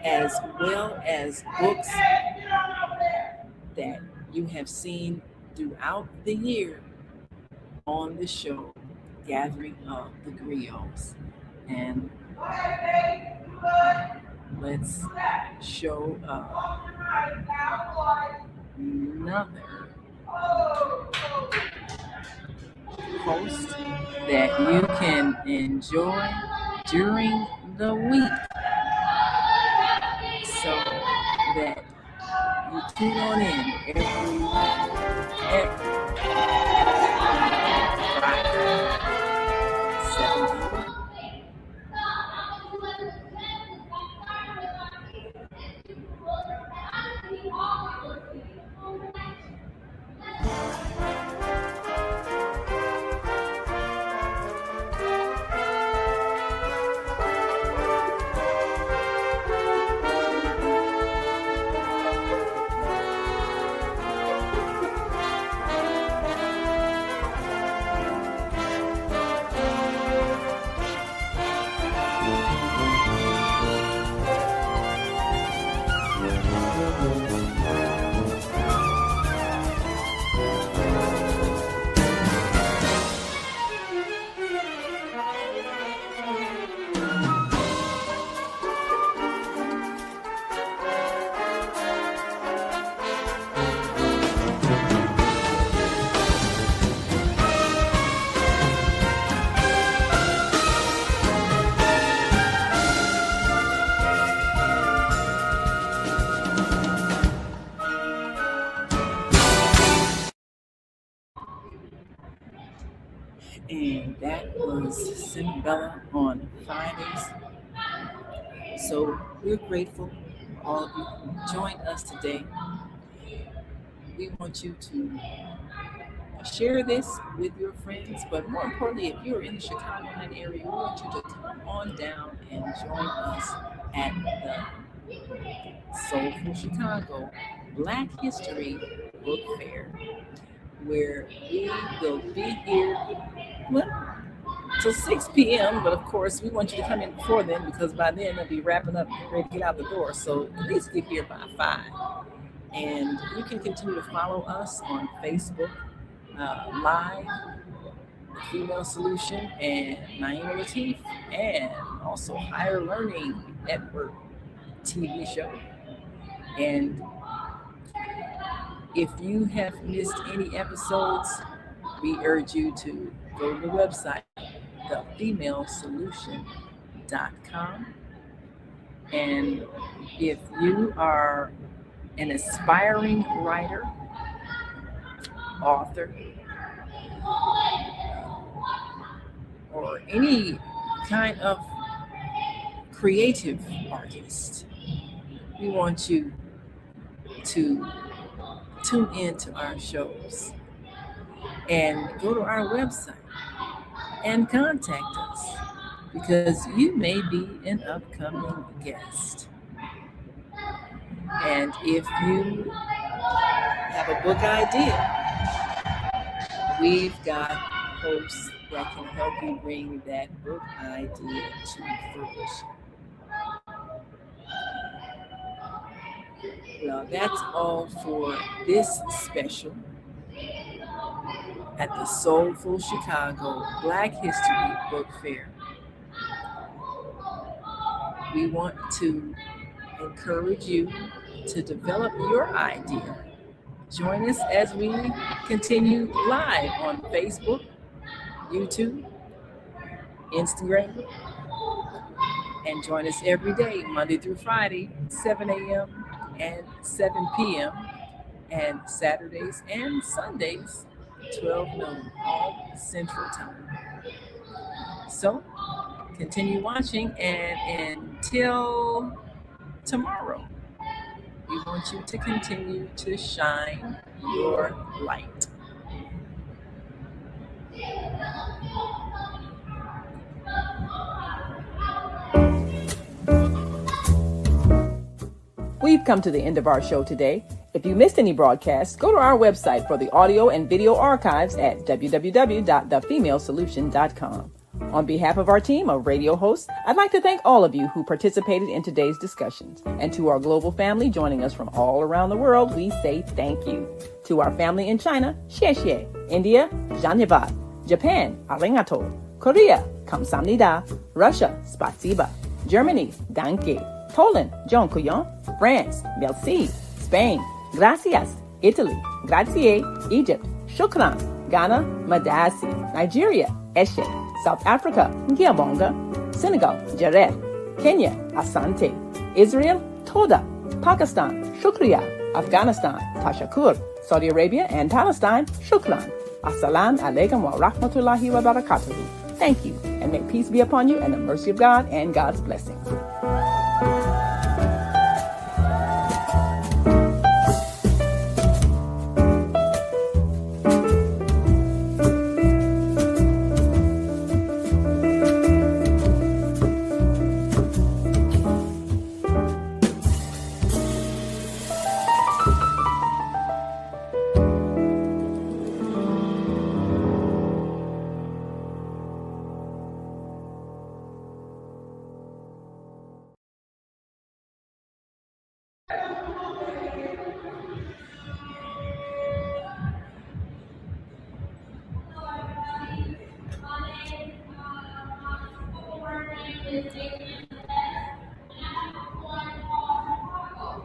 as well as books that you have seen throughout the year on the show, Gathering of the Griots. And let's show another host that you can enjoy during the week, so that you tune on in every Friday, 7 p.m. And that was Cinderella on Fridays. So we're grateful for all of you who joined us today. We want you to share this with your friends, but more importantly, if you're in the Chicagoland area, we want you to come on down and join us at the Soulful Chicago Black History Book Fair, where we will be here till 6 p.m. But of course, we want you to come in before then, because by then they'll be wrapping up and ready to get out the door. So at least get here by 5. And you can continue to follow us on Facebook Live, The Female Solution, and Naima Latif, and also Higher Learning Network TV show. And if you have missed any episodes, we urge you to go to the website, thefemalesolution.com. And if you are an aspiring writer, author, or any kind of creative artist, we want you to tune in to our shows and go to our website and contact us. because you may be an upcoming guest. And if you have a book idea, we've got hosts that can help you bring that book idea to fruition. Well, that's all for this special at the Soulful Chicago Black History Book Fair. We want to encourage you to develop your idea. Join us as we continue live on Facebook, YouTube, Instagram, and join us every day, Monday through Friday, 7 a.m. and 7 p.m., and Saturdays and Sundays, 12 noon, all Central Time. So, continue watching, and until tomorrow, we want you to continue to shine your light. We've come to the end of our show today. If you missed any broadcasts, go to our website for the audio and video archives at www.thefemalesolution.com. On behalf of our team of radio hosts, I'd like to thank all of you who participated in today's discussions. And to our global family joining us from all around the world, we say thank you. To our family in China, xie xie. India, Dhanyavad. Japan, arigato. Korea, kamsamnida. Russia, spasiba. Germany, danke. Poland, dziękuję. France, merci. Spain, gracias. Italy, grazie. Egypt, shukran. Ghana, madasi. Nigeria, eshe. South Africa, Ngiyabonga. Senegal, Jareth. Kenya, Asante. Israel, Toda. Pakistan, Shukriya. Afghanistan, Tashakur. Saudi Arabia and Palestine, Shukran. Assalamu alaikum wa rahmatullahi wa barakatuhu. Thank you, and may peace be upon you and the mercy of God and God's blessings.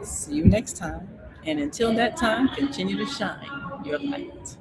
See you next time. And until that time, continue to shine your light.